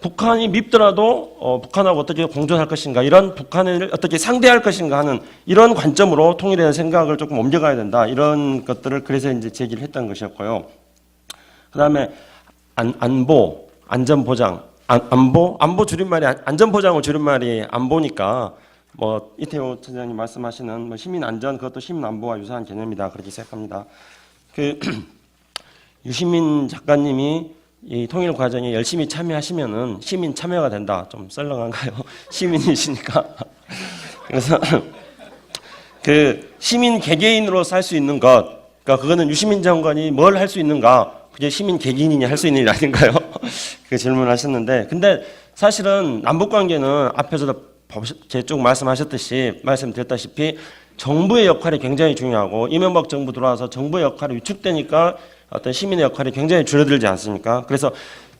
북한이 밉더라도 북한하고 어떻게 공존할 것인가, 이런 북한을 어떻게 상대할 것인가 하는 이런 관점으로 통일에 대한 생각을 조금 옮겨가야 된다. 이런 것들을 그래서 이제 제기를 했던 것이었고요. 그다음에 안보, 안전보장, 안보 줄임말이 안전보장을 줄임말이 안보니까 뭐 이태호 처장님 말씀하시는 뭐 시민 안전, 그것도 시민 안보와 유사한 개념이다, 그렇게 생각합니다. 유시민 작가님이 이 통일 과정에 열심히 참여하시면은 시민 참여가 된다. 좀 썰렁한가요? 시민이시니까. 그래서 시민 개개인으로 살 수 있는 것, 그러니까 그거는 유시민 장관이 뭘 할 수 있는가? 그게 시민 개개인이 할 수 있는 일 아닌가요? 그 질문하셨는데, 근데 사실은 남북 관계는 앞에서도 쭉 말씀드렸다시피 정부의 역할이 굉장히 중요하고, 이명박 정부 들어와서 정부의 역할이 위축되니까 어떤 시민의 역할이 굉장히 줄어들지 않습니까? 그래서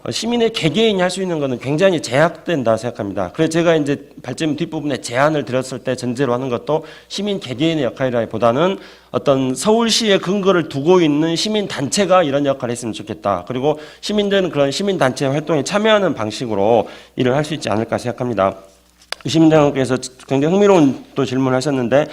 시민의 개개인이 할 수 있는 것은 굉장히 제약된다 생각합니다. 그래서 제가 이제 발제문 뒷부분에 제안을 드렸을 때 전제로 하는 것도 시민 개개인의 역할이라기보다는 어떤 서울시에 근거를 두고 있는 시민단체가 이런 역할을 했으면 좋겠다. 그리고 시민들은 그런 시민단체 활동에 참여하는 방식으로 일을 할 수 있지 않을까 생각합니다. 유시민장관께서 굉장히 흥미로운 또 질문을 하셨는데,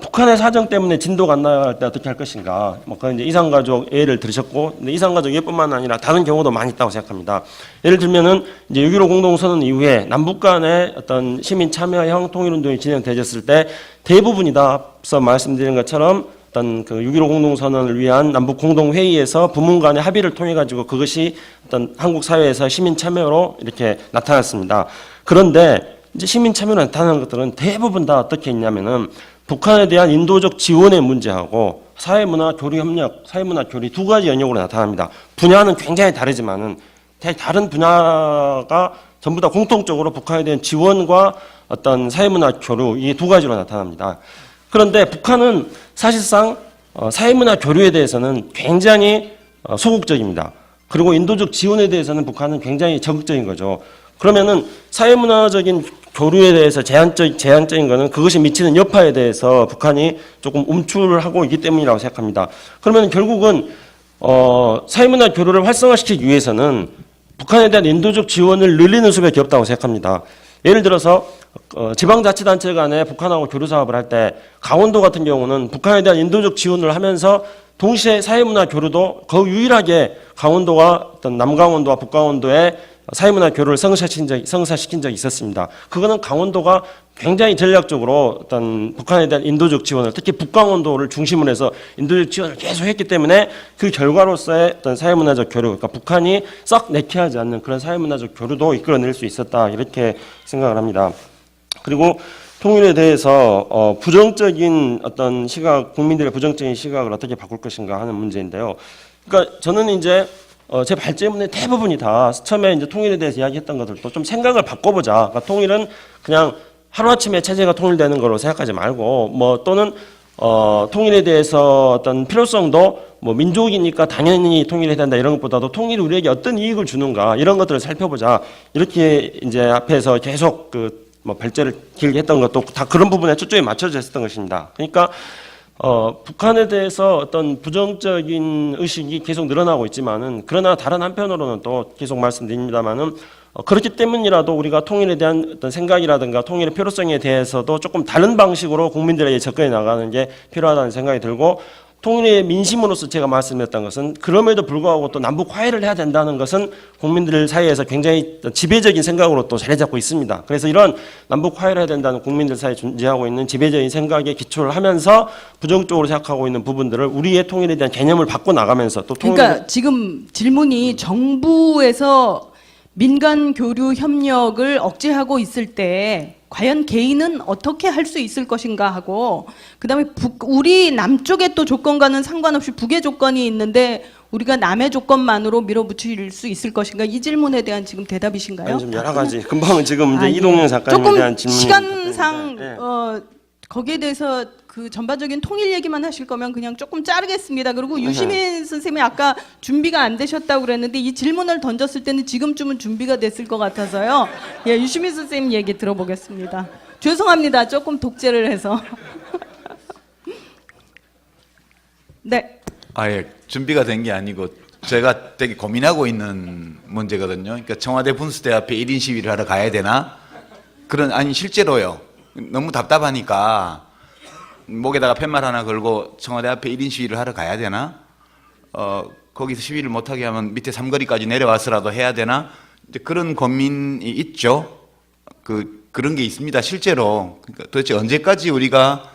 북한의 사정 때문에 진도가 안 나갈 때 어떻게 할 것인가. 뭐 그런 이제 이산가족 예를 들으셨고, 근데 이산가족 예뿐만 아니라 다른 경우도 많이 있다고 생각합니다. 예를 들면은 이제 6.15 공동선언 이후에 남북 간의 어떤 시민 참여형 통일운동이 진행되었을 때 대부분이 다 앞서 말씀드린 것처럼 어떤 6.15 공동선언을 위한 남북 공동회의에서 부문 간의 합의를 통해 가지고 그것이 어떤 한국 사회에서 시민 참여로 이렇게 나타났습니다. 그런데 이제 시민 참여로 나타나는 것들은 대부분 다 어떻게 했냐면은 북한에 대한 인도적 지원의 문제하고 사회문화 교류 협력, 사회문화 교류 두 가지 영역으로 나타납니다. 분야는 굉장히 다르지만은 다른 분야가 전부 다 공통적으로 북한에 대한 지원과 어떤 사회문화 교류 이 두 가지로 나타납니다. 그런데 북한은 사실상 사회문화 교류에 대해서는 굉장히 소극적입니다. 그리고 인도적 지원에 대해서는 북한은 굉장히 적극적인 거죠. 그러면은 사회문화적인 교류에 대해서 제한적인 거는 그것이 미치는 여파에 대해서 북한이 조금 움츠를 하고 있기 때문이라고 생각합니다. 그러면 결국은 사회문화 교류를 활성화시키기 위해서는 북한에 대한 인도적 지원을 늘리는 수밖에 없다고 생각합니다. 예를 들어서 지방자치단체 간에 북한하고 교류 사업을 할 때 강원도 같은 경우는 북한에 대한 인도적 지원을 하면서 동시에 사회문화 교류도 거의 유일하게 강원도와 어떤 남강원도와 북강원도의 사회문화 교류를 성사시킨 적이 있었습니다. 그거는 강원도가 굉장히 전략적으로 어떤 북한에 대한 인도적 지원을 특히 북강원도를 중심으로 해서 인도적 지원을 계속 했기 때문에 그 결과로서의 어떤 사회문화적 교류, 그러니까 북한이 썩 내키하지 않는 그런 사회문화적 교류도 이끌어낼 수 있었다 이렇게 생각을 합니다. 그리고 통일에 대해서 부정적인 어떤 시각, 국민들의 부정적인 시각을 어떻게 바꿀 것인가 하는 문제인데요. 그러니까 저는 이제 제 발제문의 대부분이 다 처음에 이제 통일에 대해서 이야기했던 것들도 좀 생각을 바꿔보자. 그러니까 통일은 그냥 하루아침에 체제가 통일되는 거로 생각하지 말고 뭐 또는 통일에 대해서 어떤 필요성도 뭐 민족이니까 당연히 통일해야 된다 이런 것보다도 통일이 우리에게 어떤 이익을 주는가 이런 것들을 살펴보자. 이렇게 이제 앞에서 계속 뭐 발제를 길게 했던 것도 다 그런 부분에 초점이 맞춰져 있었던 것입니다. 그러니까 북한에 대해서 어떤 부정적인 의식이 계속 늘어나고 있지만은 그러나 다른 한편으로는 또 계속 말씀드립니다만은 그렇기 때문이라도 우리가 통일에 대한 어떤 생각이라든가 통일의 필요성에 대해서도 조금 다른 방식으로 국민들에게 접근해 나가는 게 필요하다는 생각이 들고 통일의 민심으로서 제가 말씀드렸던 것은 그럼에도 불구하고 또 남북 화해를 해야 된다는 것은 국민들 사이에서 굉장히 지배적인 생각으로 또 자리 잡고 있습니다. 그래서 이런 남북 화해를 해야 된다는 국민들 사이에 존재하고 있는 지배적인 생각에 기초를 하면서 부정적으로 생각하고 있는 부분들을 우리의 통일에 대한 개념을 바꿔 나가면서 또 그러니까 지금 질문이 정부에서 민간 교류 협력을 억제하고 있을 때 과연 개인은 어떻게 할 수 있을 것인가 하고 그다음에 우리 남쪽의 또 조건과는 상관없이 북의 조건이 있는데 우리가 남의 조건만으로 밀어붙일 수 있을 것인가 이 질문에 대한 지금 대답이신가요? 아니, 좀 여러 가지 금방 지금 이제 예. 이동영 작가님에 대한 질문이 시간상 네. 거기에 대해서 그 전반적인 통일 얘기만 하실 거면 그냥 조금 자르겠습니다. 그리고 유시민 선생님이 아까 준비가 안 되셨다고 그랬는데 이 질문을 던졌을 때는 지금쯤은 준비가 됐을 것 같아서요. 예, 유시민 선생님 얘기 들어보겠습니다. 죄송합니다. 조금 독재를 해서. 네. 아예 준비가 된 게 아니고 제가 되게 고민하고 있는 문제거든요. 그러니까 청와대 분수대 앞에 1인 시위를 하러 가야 되나? 아니 실제로요. 너무 답답하니까 목에다가 팻말 하나 걸고 청와대 앞에 1인 시위를 하러 가야 되나? 거기서 시위를 못하게 하면 밑에 삼거리까지 내려와서라도 해야 되나? 이제 그런 고민이 있죠. 그런 게 있습니다. 실제로. 그러니까 도대체 언제까지 우리가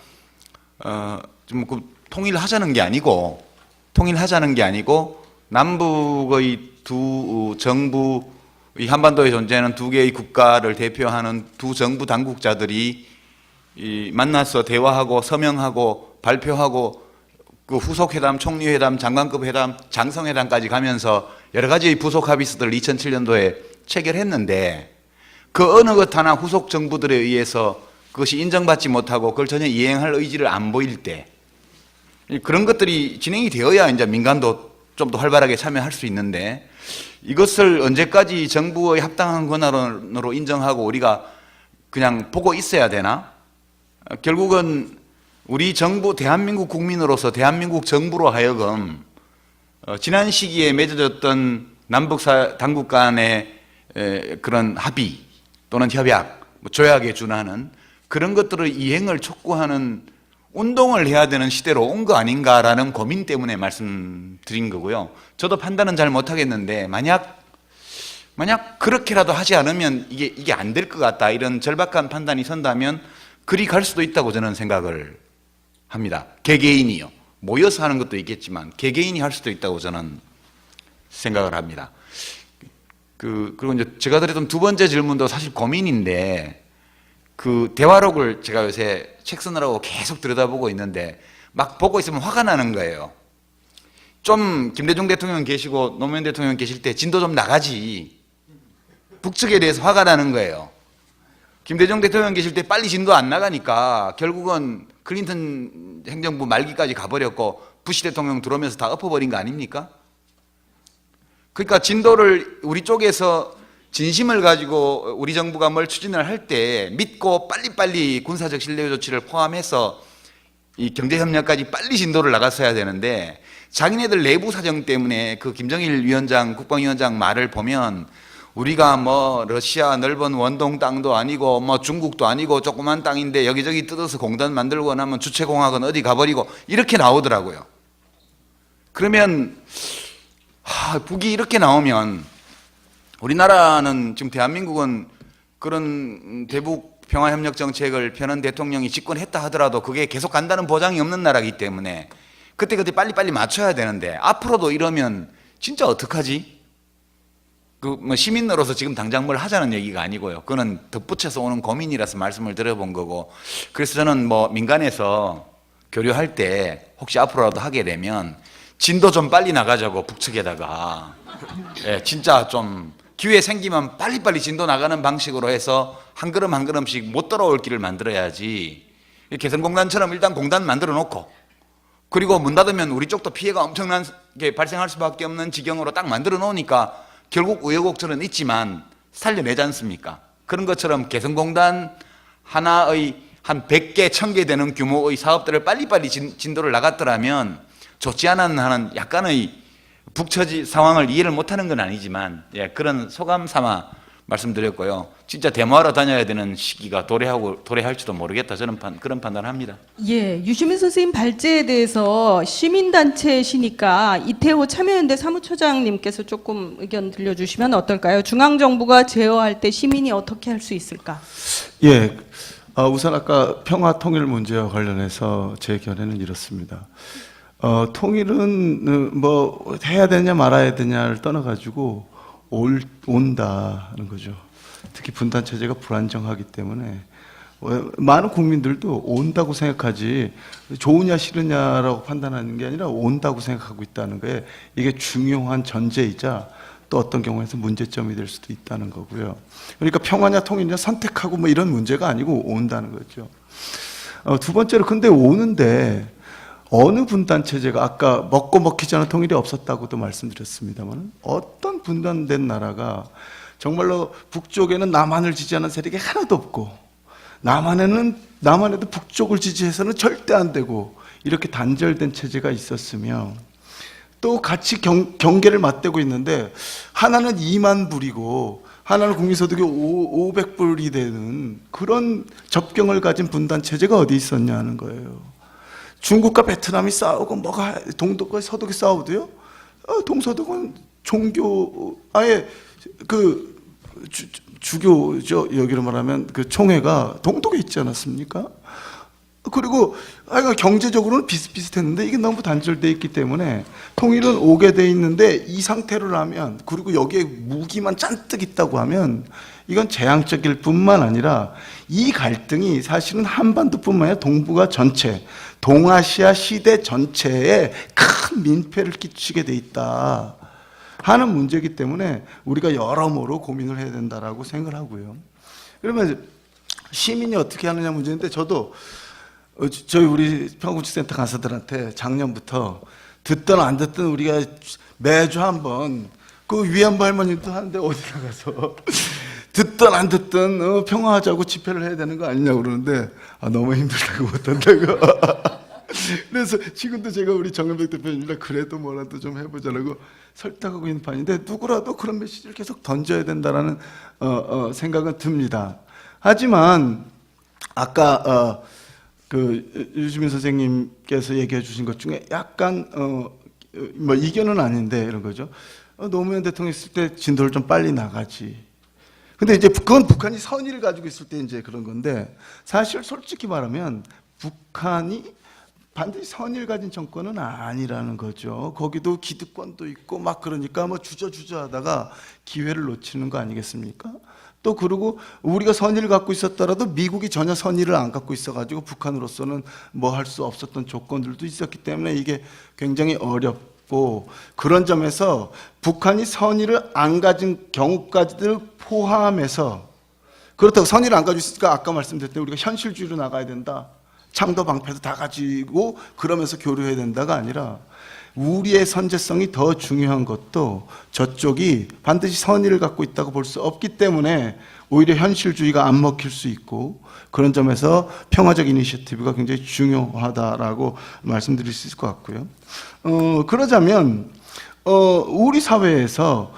좀 통일하자는 게 아니고 남북의 두 정부, 이 한반도에 존재하는 두 개의 국가를 대표하는 두 정부 당국자들이 만나서 대화하고 서명하고 발표하고 그 후속회담, 총리회담, 장관급 회담, 장성회담까지 가면서 여러 가지의 부속 합의서들을 2007년도에 체결했는데 그 어느 것 하나 후속 정부들에 의해서 그것이 인정받지 못하고 그걸 전혀 이행할 의지를 안 보일 때 그런 것들이 진행이 되어야 이제 민간도 좀 더 활발하게 참여할 수 있는데 이것을 언제까지 정부의 합당한 권한으로 인정하고 우리가 그냥 보고 있어야 되나? 결국은 우리 정부, 대한민국 국민으로서 대한민국 정부로 하여금 지난 시기에 맺어졌던 남북 당국 간의 그런 합의 또는 협약, 조약에 준하는 그런 것들을 이행을 촉구하는 운동을 해야 되는 시대로 온 거 아닌가라는 고민 때문에 말씀드린 거고요. 저도 판단은 잘 못하겠는데 만약 그렇게라도 하지 않으면 이게 안 될 것 같다 이런 절박한 판단이 선다면 그리 갈 수도 있다고 저는 생각을 합니다. 개개인이요. 모여서 하는 것도 있겠지만 개개인이 할 수도 있다고 저는 생각을 합니다. 그리고 이제 제가 드렸던 두 번째 질문도 사실 고민인데 그 대화록을 제가 요새 책 쓰느라고 계속 들여다보고 있는데 막 보고 있으면 화가 나는 거예요. 좀 김대중 대통령 계시고 노무현 대통령 계실 때 진도 좀 나가지. 북측에 대해서 화가 나는 거예요. 김대중 대통령 계실 때 빨리 진도 안 나가니까 결국은 클린턴 행정부 말기까지 가버렸고 부시 대통령 들어오면서 다 엎어버린 거 아닙니까? 그러니까 진도를 우리 쪽에서 진심을 가지고 우리 정부가 뭘 추진을 할 때 믿고 빨리빨리 군사적 신뢰 조치를 포함해서 이 경제협력까지 빨리 진도를 나갔어야 되는데 자기네들 내부 사정 때문에 그 김정일 위원장, 국방위원장 말을 보면 우리가 뭐 러시아 넓은 원동 땅도 아니고 뭐 중국도 아니고 조그만 땅인데 여기저기 뜯어서 공단 만들고 나면 주체공학은 어디 가버리고 이렇게 나오더라고요. 그러면 북이 이렇게 나오면 우리나라는 지금 대한민국은 그런 대북 평화협력 정책을 펴는 대통령이 집권했다 하더라도 그게 계속 간다는 보장이 없는 나라이기 때문에 그때 빨리빨리 맞춰야 되는데 앞으로도 이러면 진짜 어떡하지? 그 뭐 시민으로서 지금 당장 뭘 하자는 얘기가 아니고요. 그거는 덧붙여서 오는 고민이라서 말씀을 드려본 거고 그래서 저는 뭐 민간에서 교류할 때 혹시 앞으로라도 하게 되면 진도 좀 빨리 나가자고 북측에다가 진짜 좀 기회 생기면 빨리빨리 진도 나가는 방식으로 해서 한 걸음 한 걸음씩 못 돌아올 길을 만들어야지 개성공단처럼 일단 공단 만들어 놓고 그리고 문 닫으면 우리 쪽도 피해가 엄청나게 발생할 수밖에 없는 지경으로 딱 만들어 놓으니까 결국 우여곡절은 있지만 살려내지 않습니까? 그런 것처럼 개성공단 하나의 한 100개, 1000개 되는 규모의 사업들을 빨리빨리 진도를 나갔더라면 좋지 않은 하는 약간의 북처지 상황을 이해를 못하는 건 아니지만 그런 소감 삼아 말씀드렸고요. 진짜 데모하러 다녀야 되는 시기가 도래할지도 모르겠다. 저는 그런 판단을 합니다. 예, 유시민 선생님 발제에 대해서 시민단체시니까 이태호 참여연대 사무처장님께서 조금 의견 들려주시면 어떨까요? 중앙정부가 제어할 때 시민이 어떻게 할 수 있을까? 예, 우선 아까 평화 통일 문제와 관련해서 제 견해는 이렇습니다. 통일은 뭐 해야 되냐 말아야 되냐를 떠나가지고 온다는 거죠. 특히 분단 체제가 불안정하기 때문에 많은 국민들도 온다고 생각하지 좋으냐 싫으냐라고 판단하는 게 아니라 온다고 생각하고 있다는 거에 이게 중요한 전제이자 또 어떤 경우에서 문제점이 될 수도 있다는 거고요. 그러니까 평화냐 통일이냐 선택하고 뭐 이런 문제가 아니고 온다는 거죠. 두 번째로 근데 오는데 어느 분단 체제가 아까 먹고 먹히지 않은 통일이 없었다고도 말씀드렸습니다만 어떤 분단된 나라가 정말로 북쪽에는 남한을 지지하는 세력이 하나도 없고 남한에도 북쪽을 지지해서는 절대 안 되고 이렇게 단절된 체제가 있었으며 또 같이 경계를 맞대고 있는데 하나는 2만 불이고 하나는 국민소득이 500불이 되는 그런 접경을 가진 분단 체제가 어디 있었냐 하는 거예요. 중국과 베트남이 싸우고 뭐가 동독과 서독이 싸우도요. 동서독은 종교 아예 그 주교죠. 여기로 말하면 그 총회가 동독에 있지 않았습니까? 그리고 경제적으로는 비슷비슷했는데 이게 너무 단절돼 있기 때문에 통일은 오게 돼 있는데 이 상태로라면 그리고 여기에 무기만 잔뜩 있다고 하면 이건 재앙적일 뿐만 아니라 이 갈등이 사실은 한반도뿐만 아니라 동북아 전체 동아시아 시대 전체에 큰 민폐를 끼치게 돼 있다 하는 문제이기 때문에 우리가 여러모로 고민을 해야 된다라고 생각을 하고요. 그러면 시민이 어떻게 하느냐 문제인데 저도 저희 우리 평화군축센터 간사들한테 작년부터 듣든 안 듣든 우리가 매주 한번 그 위안부 할머니도 하는데 어디 나가서 듣든 안 듣든 평화하자고 집회를 해야 되는 거 아니냐고 그러는데 너무 힘들다고 못한다고 그래서 지금도 제가 우리 정현백 대표님이랑 그래도 뭐라도 좀 해보자라고 설득하고 있는 판인데 누구라도 그런 메시지를 계속 던져야 된다라는 생각은 듭니다. 하지만 아까 그 유시민 선생님께서 얘기해 주신 것 중에 약간 뭐 이견은 아닌데 이런 거죠. 노무현 대통령 있을 때 진도를 좀 빨리 나가지. 근데 이제 그건 북한이 선의를 가지고 있을 때 이제 그런 건데 사실 솔직히 말하면 북한이 반드시 선의를 가진 정권은 아니라는 거죠. 거기도 기득권도 있고 막 그러니까 뭐 주저주저 하다가 기회를 놓치는 거 아니겠습니까? 또 그리고 우리가 선의를 갖고 있었더라도 미국이 전혀 선의를 안 갖고 있어가지고 북한으로서는 뭐 할 수 없었던 조건들도 있었기 때문에 이게 굉장히 어렵고, 그런 점에서 북한이 선의를 안 가진 경우까지를 포함해서, 그렇다고 선의를 안 가지고 있으니까 아까 말씀드렸던 우리가 현실주의로 나가야 된다, 창도 방패도 다 가지고 그러면서 교류해야 된다가 아니라, 우리의 선제성이 더 중요한 것도 저쪽이 반드시 선의를 갖고 있다고 볼 수 없기 때문에 오히려 현실주의가 안 먹힐 수 있고, 그런 점에서 평화적 이니셔티브가 굉장히 중요하다라고 말씀드릴 수 있을 것 같고요. 그러자면 우리 사회에서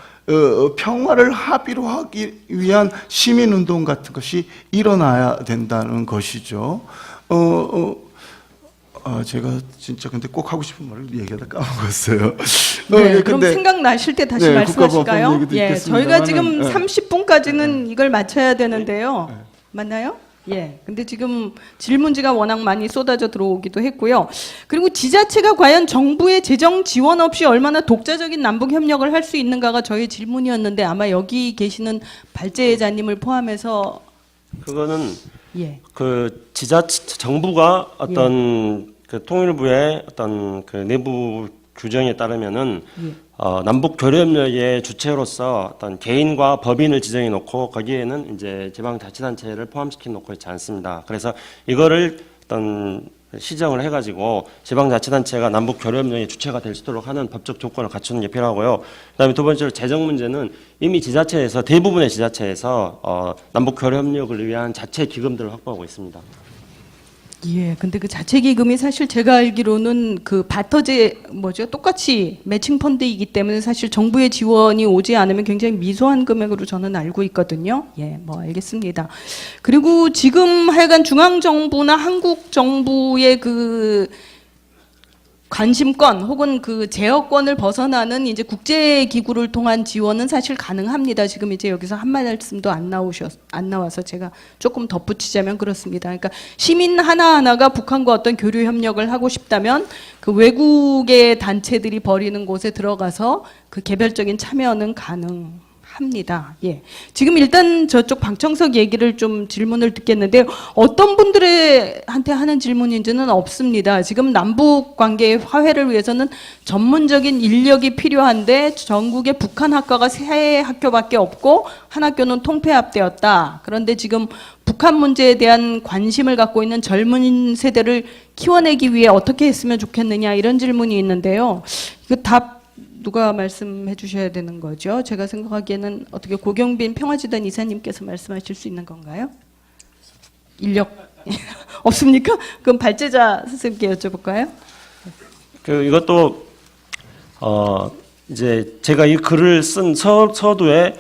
평화를 합의로 하기 위한 시민운동 같은 것이 일어나야 된다는 것이죠. 제가 진짜 근데 꼭 하고 싶은 말을 얘기하다 까먹었어요. 네, 그럼 생각나실 때 다시 말씀하실까요? 국가보안법 얘기도 예, 저희가 지금 있겠습니다만은, 30분까지는 이걸 맞춰야 되는데요. 맞나요? 예. 근데 지금 질문지가 워낙 많이 쏟아져 들어오기도 했고요. 그리고 지자체가 과연 정부의 재정 지원 없이 얼마나 독자적인 남북 협력을 할 수 있는가가 저희 질문이었는데, 아마 여기 계시는 발제자님을 포함해서 그거는 예. 그 정부가 어떤 그 통일부의 어떤 그 내부 규정에 따르면은 남북 교류협력의 주체로서 어떤 개인과 법인을 지정해 놓고 거기에는 이제 지방자치단체를 포함시켜 놓고 있지 않습니다. 그래서 이거를 어떤 시정을 해가지고 지방자치단체가 남북 교류협력의 주체가 될 수 있도록 하는 법적 조건을 갖추는 게 필요하고요. 그다음에 두 번째로 재정 문제는 이미 지자체에서 대부분의 지자체에서 남북 교류협력을 위한 자체 기금들을 확보하고 있습니다. 예, 근데 그 자체 기금이 사실 제가 알기로는 그 바터제 똑같이 매칭 펀드이기 때문에 사실 정부의 지원이 오지 않으면 굉장히 미소한 금액으로 저는 알고 있거든요. 예, 뭐 알겠습니다. 그리고 지금 하여간 중앙 정부나 한국 정부의 그 관심권 혹은 그 제어권을 벗어나는 이제 국제 기구를 통한 지원은 사실 가능합니다. 지금 이제 여기서 한 말씀도 안 나와서 제가 조금 덧붙이자면 그렇습니다. 그러니까 시민 하나하나가 북한과 어떤 교류 협력을 하고 싶다면 그 외국의 단체들이 벌이는 곳에 들어가서 그 개별적인 참여는 가능합니다. 예. 지금 일단 저쪽 방청석 얘기를 좀 질문을 듣겠는데, 어떤 분들한테 하는 질문인지는 없습니다. 지금 남북 관계의 화해를 위해서는 전문적인 인력이 필요한데 전국에 북한 학과가 3학교밖에 없고 한 학교는 통폐합되었다. 그런데 지금 북한 문제에 대한 관심을 갖고 있는 젊은 세대를 키워내기 위해 어떻게 했으면 좋겠느냐, 이런 질문이 있는데요. 이거 답 누가 말씀해 주셔야 되는 거죠? 제가 생각하기에는 어떻게 고경빈 평화재단 이사님께서 말씀하실 수 있는 건가요? 인력 없습니까? 그럼 발제자 선생님께 여쭤볼까요? 이것도 이제 제가 이 글을 쓴 서두에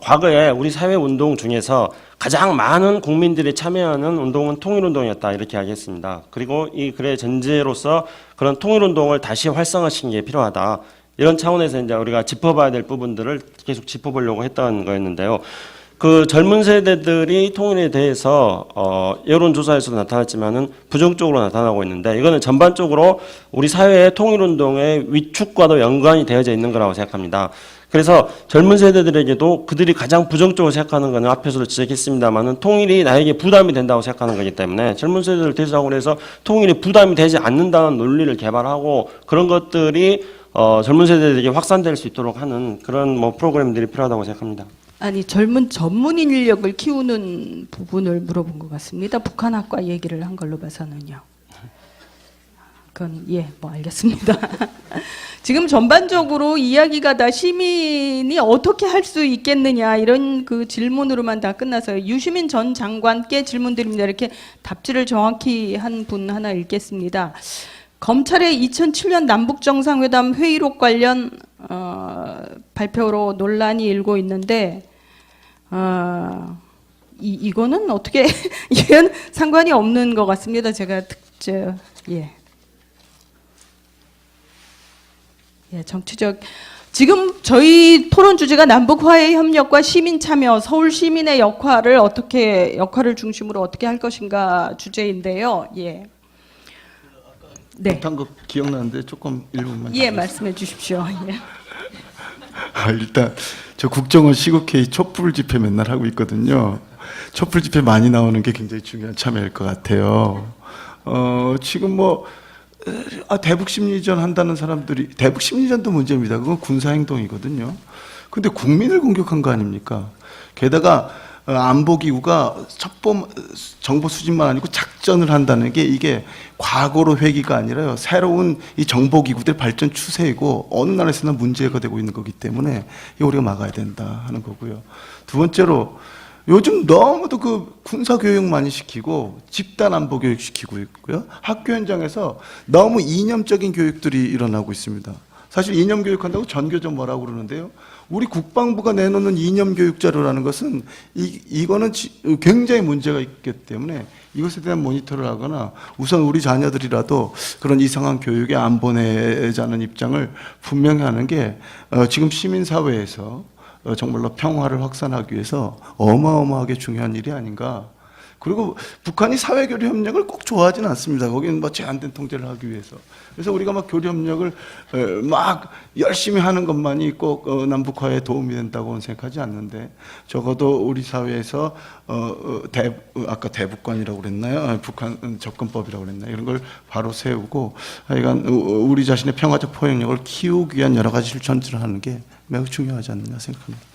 과거에 우리 사회 운동 중에서 가장 많은 국민들이 참여하는 운동은 통일운동이었다, 이렇게 이야기했습니다. 그리고 이 글의 전제로서 그런 통일운동을 다시 활성화시키는 게 필요하다, 이런 차원에서 이제 우리가 짚어봐야 될 부분들을 계속 짚어보려고 했던 거였는데요. 그 젊은 세대들이 통일에 대해서 여론조사에서도 나타났지만은 부정적으로 나타나고 있는데, 이거는 전반적으로 우리 사회의 통일운동의 위축과도 연관이 되어져 있는 거라고 생각합니다. 그래서 젊은 세대들에게도 그들이 가장 부정적으로 생각하는 것은 앞에서도 지적했습니다만은 통일이 나에게 부담이 된다고 생각하는 거기 때문에 젊은 세대를 대상으로 해서 통일이 부담이 되지 않는다는 논리를 개발하고, 그런 것들이 젊은 세대들에게 확산될 수 있도록 하는 그런 프로그램들이 필요하다고 생각합니다. 아니, 젊은 전문인 인력을 키우는 부분을 물어본 것 같습니다. 북한학과 얘기를 한 걸로 봐서는요. 그건 알겠습니다. 지금 전반적으로 이야기가 다 시민이 어떻게 할 수 있겠느냐, 이런 그 질문으로만 다 끝나서요. 유시민 전 장관께 질문드립니다. 이렇게 답지를 정확히 한 분 하나 읽겠습니다. 검찰의 2007년 남북정상회담 회의록 관련 발표로 논란이 일고 있는데, 이거는 어떻게 이건 상관이 없는 것 같습니다. 제가 정치적, 지금 저희 토론 주제가 남북 화해 협력과 시민 참여, 서울 시민의 역할을 중심으로 어떻게 할 것인가 주제인데요. 예. 네. 못한 거 기억나는데 조금 일부분만. 예, 말씀해 주십시오. 예. 일단 저 국정원 시국회의 촛불 집회 맨날 하고 있거든요. 촛불 집회 많이 나오는 게 굉장히 중요한 참여일 것 같아요. 지금 뭐 대북 심리전 한다는 사람들이, 대북 심리전도 문제입니다. 그건 군사 행동이거든요. 근데 국민을 공격한 거 아닙니까? 게다가 안보기구가 정보 수집만 아니고 작전을 한다는 게 이게 과거로 회귀가 아니라요. 새로운 이 정보기구들 발전 추세이고 어느 나라에서나 문제가 되고 있는 거기 때문에 이거 우리가 막아야 된다 하는 거고요. 두 번째로 요즘 너무도 그 군사교육 많이 시키고 집단 안보 교육 시키고 있고요. 학교 현장에서 너무 이념적인 교육들이 일어나고 있습니다. 사실 이념 교육한다고 전교조 뭐라고 그러는데요. 우리 국방부가 내놓는 이념 교육 자료라는 것은 이거는 굉장히 문제가 있기 때문에 이것에 대한 모니터를 하거나 우선 우리 자녀들이라도 그런 이상한 교육에 안 보내자는 입장을 분명히 하는 게 지금 시민사회에서 정말로 평화를 확산하기 위해서 어마어마하게 중요한 일이 아닌가. 그리고 북한이 사회교류 협력을 꼭 좋아하지는 않습니다. 거기는 뭐 제한된 통제를 하기 위해서. 그래서 우리가 막 교류 협력을 막 열심히 하는 것만이 꼭 남북화에 도움이 된다고는 생각하지 않는데, 적어도 우리 사회에서 아까 대북관이라고 그랬나요? 북한 접근법이라고 그랬나요? 이런 걸 바로 세우고 하여간 우리 자신의 평화적 포용력을 키우기 위한 여러 가지 실천들을 하는 게 매우 중요하지 않느냐 생각합니다.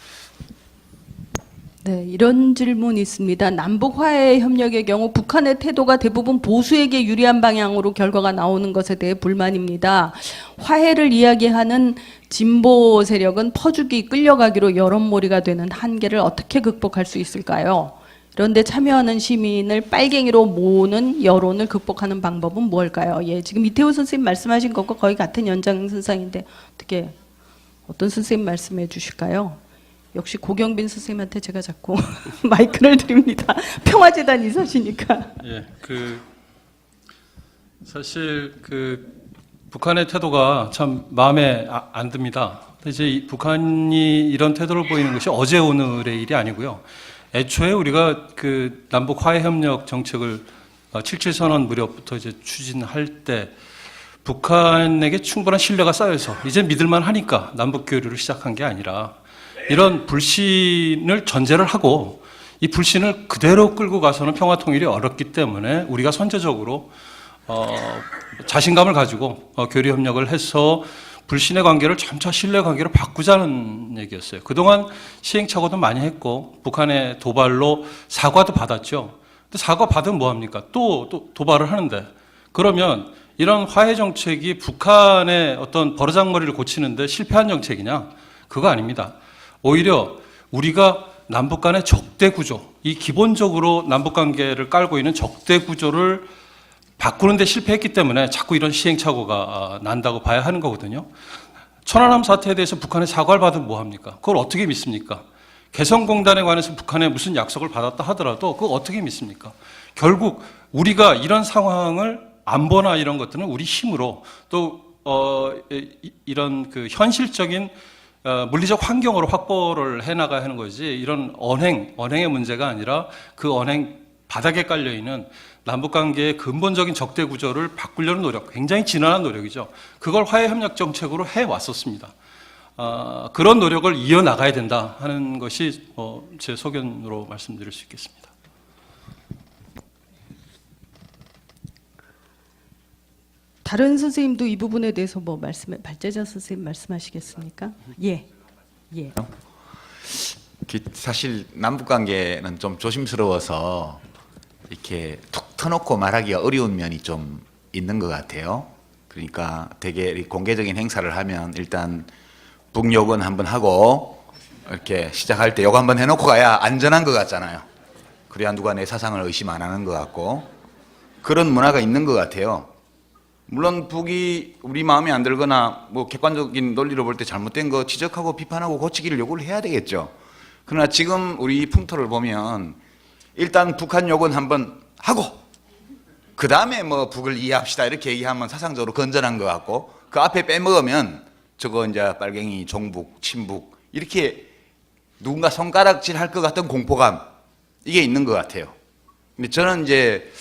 네, 이런 질문이 있습니다. 남북 화해 협력의 경우 북한의 태도가 대부분 보수에게 유리한 방향으로 결과가 나오는 것에 대해 불만입니다. 화해를 이야기하는 진보 세력은 퍼주기, 끌려가기로 여론몰이가 되는 한계를 어떻게 극복할 수 있을까요? 그런데 참여하는 시민을 빨갱이로 모으는 여론을 극복하는 방법은 무엇일까요? 예, 지금 이태우 선생님 말씀하신 것과 거의 같은 연장선상인데 어떤 선생님 말씀해 주실까요? 역시 고경빈 선생님한테 제가 자꾸 마이크를 드립니다. 평화재단 이사시니까. 예, 사실 북한의 태도가 참 마음에 안 듭니다. 이제 북한이 이런 태도를 보이는 것이 어제 오늘의 일이 아니고요. 애초에 우리가 남북 화해 협력 정책을 77 선언 무렵부터 이제 추진할 때 북한에게 충분한 신뢰가 쌓여서 이제 믿을만 하니까 남북 교류를 시작한 게 아니라 이런 불신을 전제를 하고 이 불신을 그대로 끌고 가서는 평화 통일이 어렵기 때문에 우리가 선제적으로 자신감을 가지고 교류 협력을 해서 불신의 관계를 점차 신뢰 관계로 바꾸자는 얘기였어요. 그동안 시행착오도 많이 했고 북한의 도발로 사과도 받았죠. 근데 사과 받으면 뭐 합니까? 또 도발을 하는데, 그러면 이런 화해 정책이 북한의 어떤 버르장머리를 고치는데 실패한 정책이냐? 그거 아닙니다. 오히려 우리가 남북 간의 적대 구조, 이 기본적으로 남북 관계를 깔고 있는 적대 구조를 바꾸는 데 실패했기 때문에 자꾸 이런 시행착오가 난다고 봐야 하는 거거든요. 천안함 사태에 대해서 북한의 사과를 받으면 뭐 합니까? 그걸 어떻게 믿습니까? 개성공단에 관해서 북한에 무슨 약속을 받았다 하더라도 그걸 어떻게 믿습니까? 결국 우리가 이런 상황을 안보나 이런 것들은 우리 힘으로 또 이런 현실적인 물리적 환경으로 확보를 해나가야 하는 거지, 이런 언행의 문제가 아니라 그 언행 바닥에 깔려있는 남북관계의 근본적인 적대 구조를 바꾸려는 노력, 굉장히 지난한 노력이죠. 그걸 화해협력 정책으로 해왔었습니다. 그런 노력을 이어나가야 된다 하는 것이 제 소견으로 말씀드릴 수 있겠습니다. 다른 선생님도 이 부분에 대해서 발제자 선생님 말씀하시겠습니까? 예. 사실 남북 관계는 좀 조심스러워서 이렇게 툭 터놓고 말하기가 어려운 면이 좀 있는 것 같아요. 그러니까 되게 공개적인 행사를 하면 일단 북요건 한번 하고 이렇게 시작할 때 요거 한번 해놓고 가야 안전한 것 같잖아요. 그래야 누가 내 사상을 의심 안 하는 것 같고, 그런 문화가 있는 것 같아요. 물론 북이 우리 마음에 안 들거나 뭐 객관적인 논리로 볼 때 잘못된 거 지적하고 비판하고 고치기를 요구를 해야 되겠죠. 그러나 지금 우리 풍토를 보면 일단 북한 요건 한번 하고 그 다음에 뭐 북을 이해합시다 이렇게 얘기하면 사상적으로 건전한 것 같고, 그 앞에 빼먹으면 저거 이제 빨갱이, 종북, 친북 이렇게 누군가 손가락질 할 것 같은 공포감, 이게 있는 것 같아요. 근데 저는 이제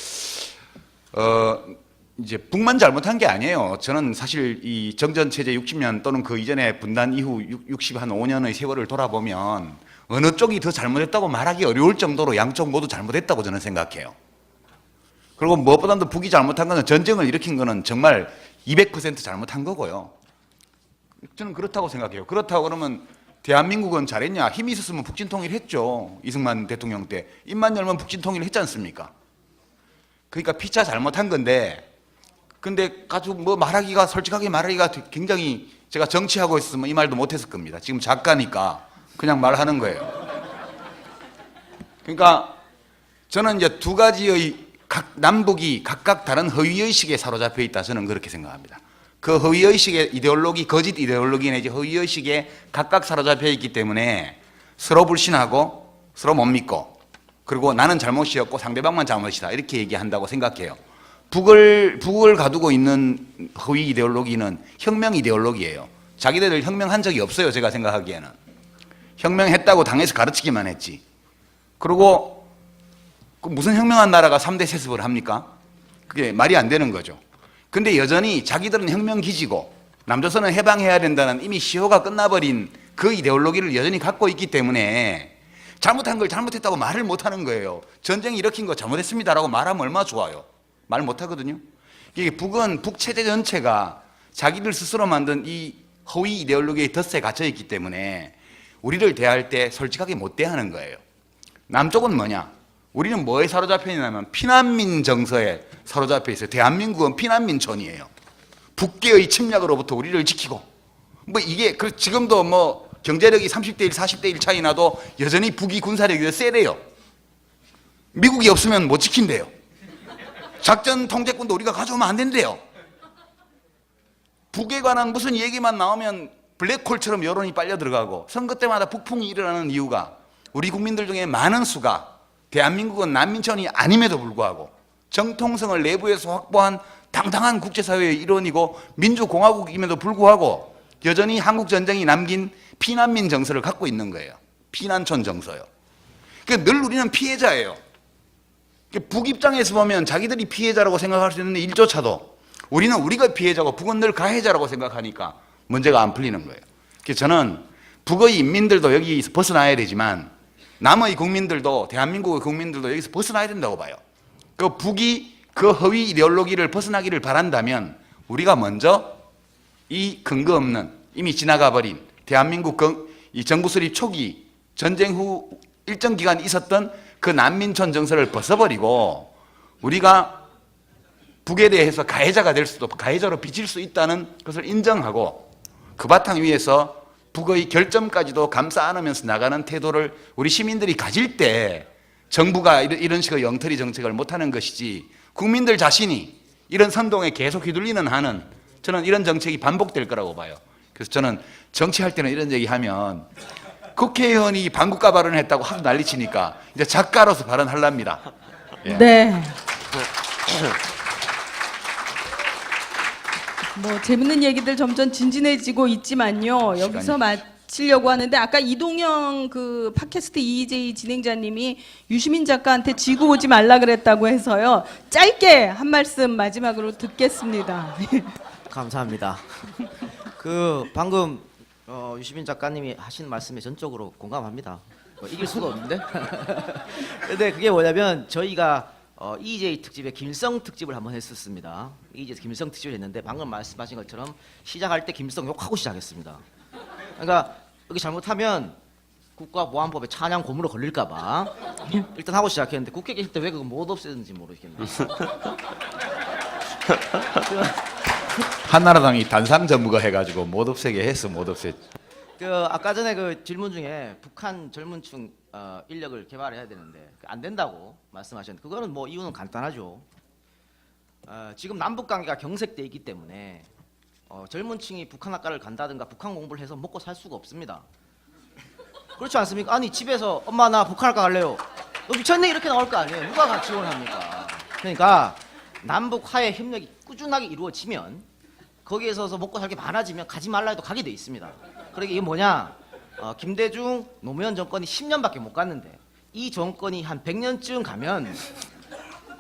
이제 북만 잘못한 게 아니에요. 저는 사실 이 정전 체제 60년 또는 그 이전에 분단 이후 65년의 세월을 돌아보면 어느 쪽이 더 잘못했다고 말하기 어려울 정도로 양쪽 모두 잘못했다고 저는 생각해요. 그리고 무엇보다도 북이 잘못한 거는 전쟁을 일으킨 거는 정말 200% 잘못한 거고요. 저는 그렇다고 생각해요. 그렇다고 그러면 대한민국은 잘했냐? 힘이 있었으면 북진 통일했죠. 이승만 대통령 때 입만 열면 북진 통일했지 않습니까? 그러니까 피차 잘못한 건데, 근데 가지고 뭐 말하기가 솔직하게 말하기가 굉장히, 제가 정치하고 있으면 이 말도 못했을 겁니다. 지금 작가니까 그냥 말하는 거예요. 그러니까 저는 이제 두 가지의 남북이 각각 다른 허위의식에 사로잡혀 있다, 저는 그렇게 생각합니다. 그 허위의식의 이데올로기, 거짓 이데올로기 내지 허위의식에 각각 사로잡혀 있기 때문에 서로 불신하고 서로 못 믿고, 그리고 나는 잘못이었고 상대방만 잘못이다 이렇게 얘기한다고 생각해요. 북을 가두고 있는 허위 이데올로기는 혁명 이데올로기예요. 자기들 혁명한 적이 없어요. 제가 생각하기에는 혁명했다고 당에서 가르치기만 했지. 그리고 무슨 혁명한 나라가 3대 세습을 합니까? 그게 말이 안 되는 거죠. 근데 여전히 자기들은 혁명 기지고 남조선은 해방해야 된다는 이미 시효가 끝나버린 그 이데올로기를 여전히 갖고 있기 때문에 잘못한 걸 잘못했다고 말을 못하는 거예요. 전쟁 일으킨 거 잘못했습니다라고 말하면 얼마나 좋아요. 말 못하거든요. 이게 북 체제 전체가 자기들 스스로 만든 이 허위 이데올로기의 덫에 갇혀 있기 때문에 우리를 대할 때 솔직하게 못 대하는 거예요. 남쪽은 뭐냐? 우리는 뭐에 사로잡혀 있냐면 피난민 정서에 사로잡혀 있어요. 대한민국은 피난민촌이에요. 북계의 침략으로부터 우리를 지키고, 뭐 이게 지금도 뭐 경제력이 30대 1, 40대 1 차이 나도 여전히 북이 군사력이 더 세대요. 미국이 없으면 못 지킨대요. 작전 통제권도 우리가 가져오면 안 된대요. 북에 관한 무슨 얘기만 나오면 블랙홀처럼 여론이 빨려 들어가고, 선거 때마다 북풍이 일어나는 이유가 우리 국민들 중에 많은 수가 대한민국은 난민촌이 아님에도 불구하고 정통성을 내부에서 확보한 당당한 국제사회의 일원이고 민주공화국임에도 불구하고 여전히 한국전쟁이 남긴 피난민 정서를 갖고 있는 거예요. 피난촌 정서요. 그러니까 늘 우리는 피해자예요. 북 입장에서 보면 자기들이 피해자라고 생각할 수 있는데 일조차도 우리는 우리가 피해자고 북은 늘 가해자라고 생각하니까 문제가 안 풀리는 거예요. 그래서 저는 북의 인민들도 여기서 벗어나야 되지만 남의 국민들도, 대한민국의 국민들도 여기서 벗어나야 된다고 봐요. 그 북이 그 허위 이데올로기를 벗어나기를 바란다면 우리가 먼저 이 근거 없는 이미 지나가 버린 대한민국 이 정부 수립 초기 전쟁 후 일정 기간 있었던 그 난민촌 정서를 벗어버리고 우리가 북에 대해서 가해자가 될 수도, 가해자로 비칠 수 있다는 것을 인정하고 그 바탕 위에서 북의 결점까지도 감싸 안으면서 나가는 태도를 우리 시민들이 가질 때 정부가 이런 식의 엉터리 정책을 못하는 것이지, 국민들 자신이 이런 선동에 계속 휘둘리는 한은 저는 이런 정책이 반복될 거라고 봐요. 그래서 저는 정치할 때는 이런 얘기하면 국회의원이 반국가 발언을 했다고 하도 난리치니까 이제 작가로서 발언하랍니다. 예. 네. 뭐 재밌는 얘기들 점점 진진해지고 있지만요. 여기서 마치려고 하는데, 아까 이동영 그 팟캐스트 EJ 진행자님이 유시민 작가한테 지고 오지 말라 그랬다고 해서요. 짧게 한 말씀 마지막으로 듣겠습니다. 감사합니다. 그 방금 유시민 작가님이 하신 말씀에 전적으로 공감합니다. 뭐 이길 수가 없는데. 근데 그게 뭐냐면 저희가 EJ 특집에 김일성 특집을 한번 했었습니다. EJ에서 김일성 특집을 했는데 방금 말씀하신 것처럼 시작할 때 김일성 욕하고 시작했습니다. 그러니까 여기 잘못하면 국가보안법에 찬양 고무로 걸릴까봐 일단 하고 시작했는데 국회 계실 때 왜 그거 못 없애는지 모르겠네요. 한나라당이 단상 전무가 해가지고 못 없애게 했어, 못 없애. 그 아까 전에 그 질문 중에 북한 젊은층 인력을 개발해야 되는데 안 된다고 말씀하셨는데 그거는 뭐 이유는 간단하죠. 지금 남북 관계가 경색돼 있기 때문에 젊은층이 북한 학과를 간다든가 북한 공부를 해서 먹고 살 수가 없습니다. 그렇지 않습니까? 아니 집에서 엄마 나 북한 학과 갈래요. 너 미쳤네 이렇게 나올 거 아니에요. 누가 같이 지원합니까? 그러니까 남북 화해 협력이 꾸준하게 이루어지면 거기에 서서 먹고 살게 많아지면 가지 말라 해도 가게 돼 있습니다. 그러니까 이게 뭐냐? 김대중 노무현 정권이 10년밖에 못 갔는데 이 정권이 한 100년쯤 가면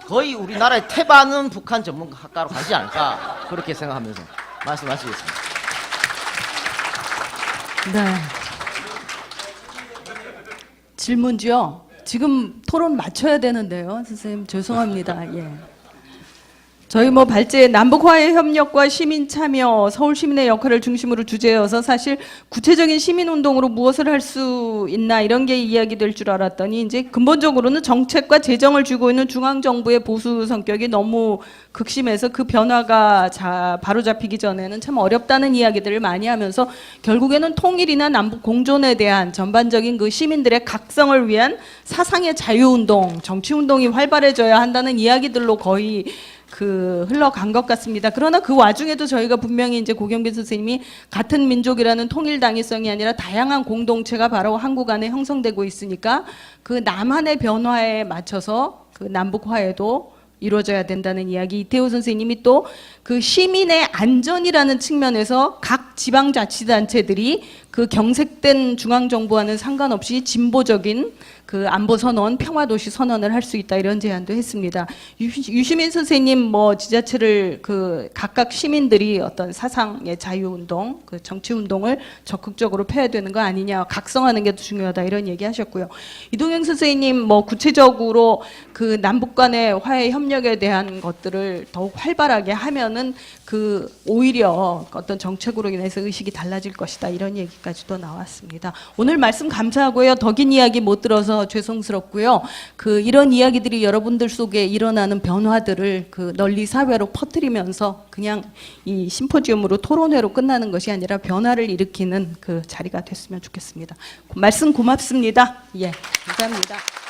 거의 우리나라의 태반은 북한 전문학과로 가지 않을까 그렇게 생각하면서 말씀하시겠습니다. 네. 질문지요. 지금 토론 마쳐야 되는데요. 선생님 죄송합니다. 예. 저희 뭐 발제 남북 화해 협력과 시민 참여, 서울 시민의 역할을 중심으로 주제여서 사실 구체적인 시민 운동으로 무엇을 할 수 있나 이런 게 이야기될 줄 알았더니 이제 근본적으로는 정책과 재정을 쥐고 있는 중앙 정부의 보수 성격이 너무 극심해서 그 변화가 바로 잡히기 전에는 참 어렵다는 이야기들을 많이 하면서 결국에는 통일이나 남북 공존에 대한 전반적인 그 시민들의 각성을 위한 사상의 자유 운동, 정치 운동이 활발해져야 한다는 이야기들로 거의 흘러간 것 같습니다. 그러나 그 와중에도 저희가 분명히 이제 고경빈 선생님이 같은 민족이라는 통일 당위성이 아니라 다양한 공동체가 바로 한국 안에 형성되고 있으니까 그 남한의 변화에 맞춰서 그 남북 화해도 이루어져야 된다는 이야기. 이태호 선생님이 또 그 시민의 안전이라는 측면에서 각 지방자치단체들이 그 경색된 중앙정부와는 상관없이 진보적인 그 안보 선언, 평화도시 선언을 할 수 있다 이런 제안도 했습니다. 유시민 선생님 뭐 지자체를 그 각각 시민들이 어떤 사상의 자유운동, 그 정치운동을 적극적으로 펴야 되는 거 아니냐, 각성하는 게 중요하다 이런 얘기하셨고요. 이동영 선생님 뭐 구체적으로 그 남북 간의 화해 협력에 대한 것들을 더욱 활발하게 하면은 그 오히려 어떤 정책으로 인해서 의식이 달라질 것이다 이런 얘기까지도 나왔습니다. 오늘 말씀 감사하고요. 더 긴 이야기 못 들어서 죄송스럽고요. 그 이런 이야기들이 여러분들 속에 일어나는 변화들을 그 널리 사회로 퍼뜨리면서 그냥 이 심포지움으로 토론회로 끝나는 것이 아니라 변화를 일으키는 그 자리가 됐으면 좋겠습니다. 말씀 고맙습니다. 예, 감사합니다.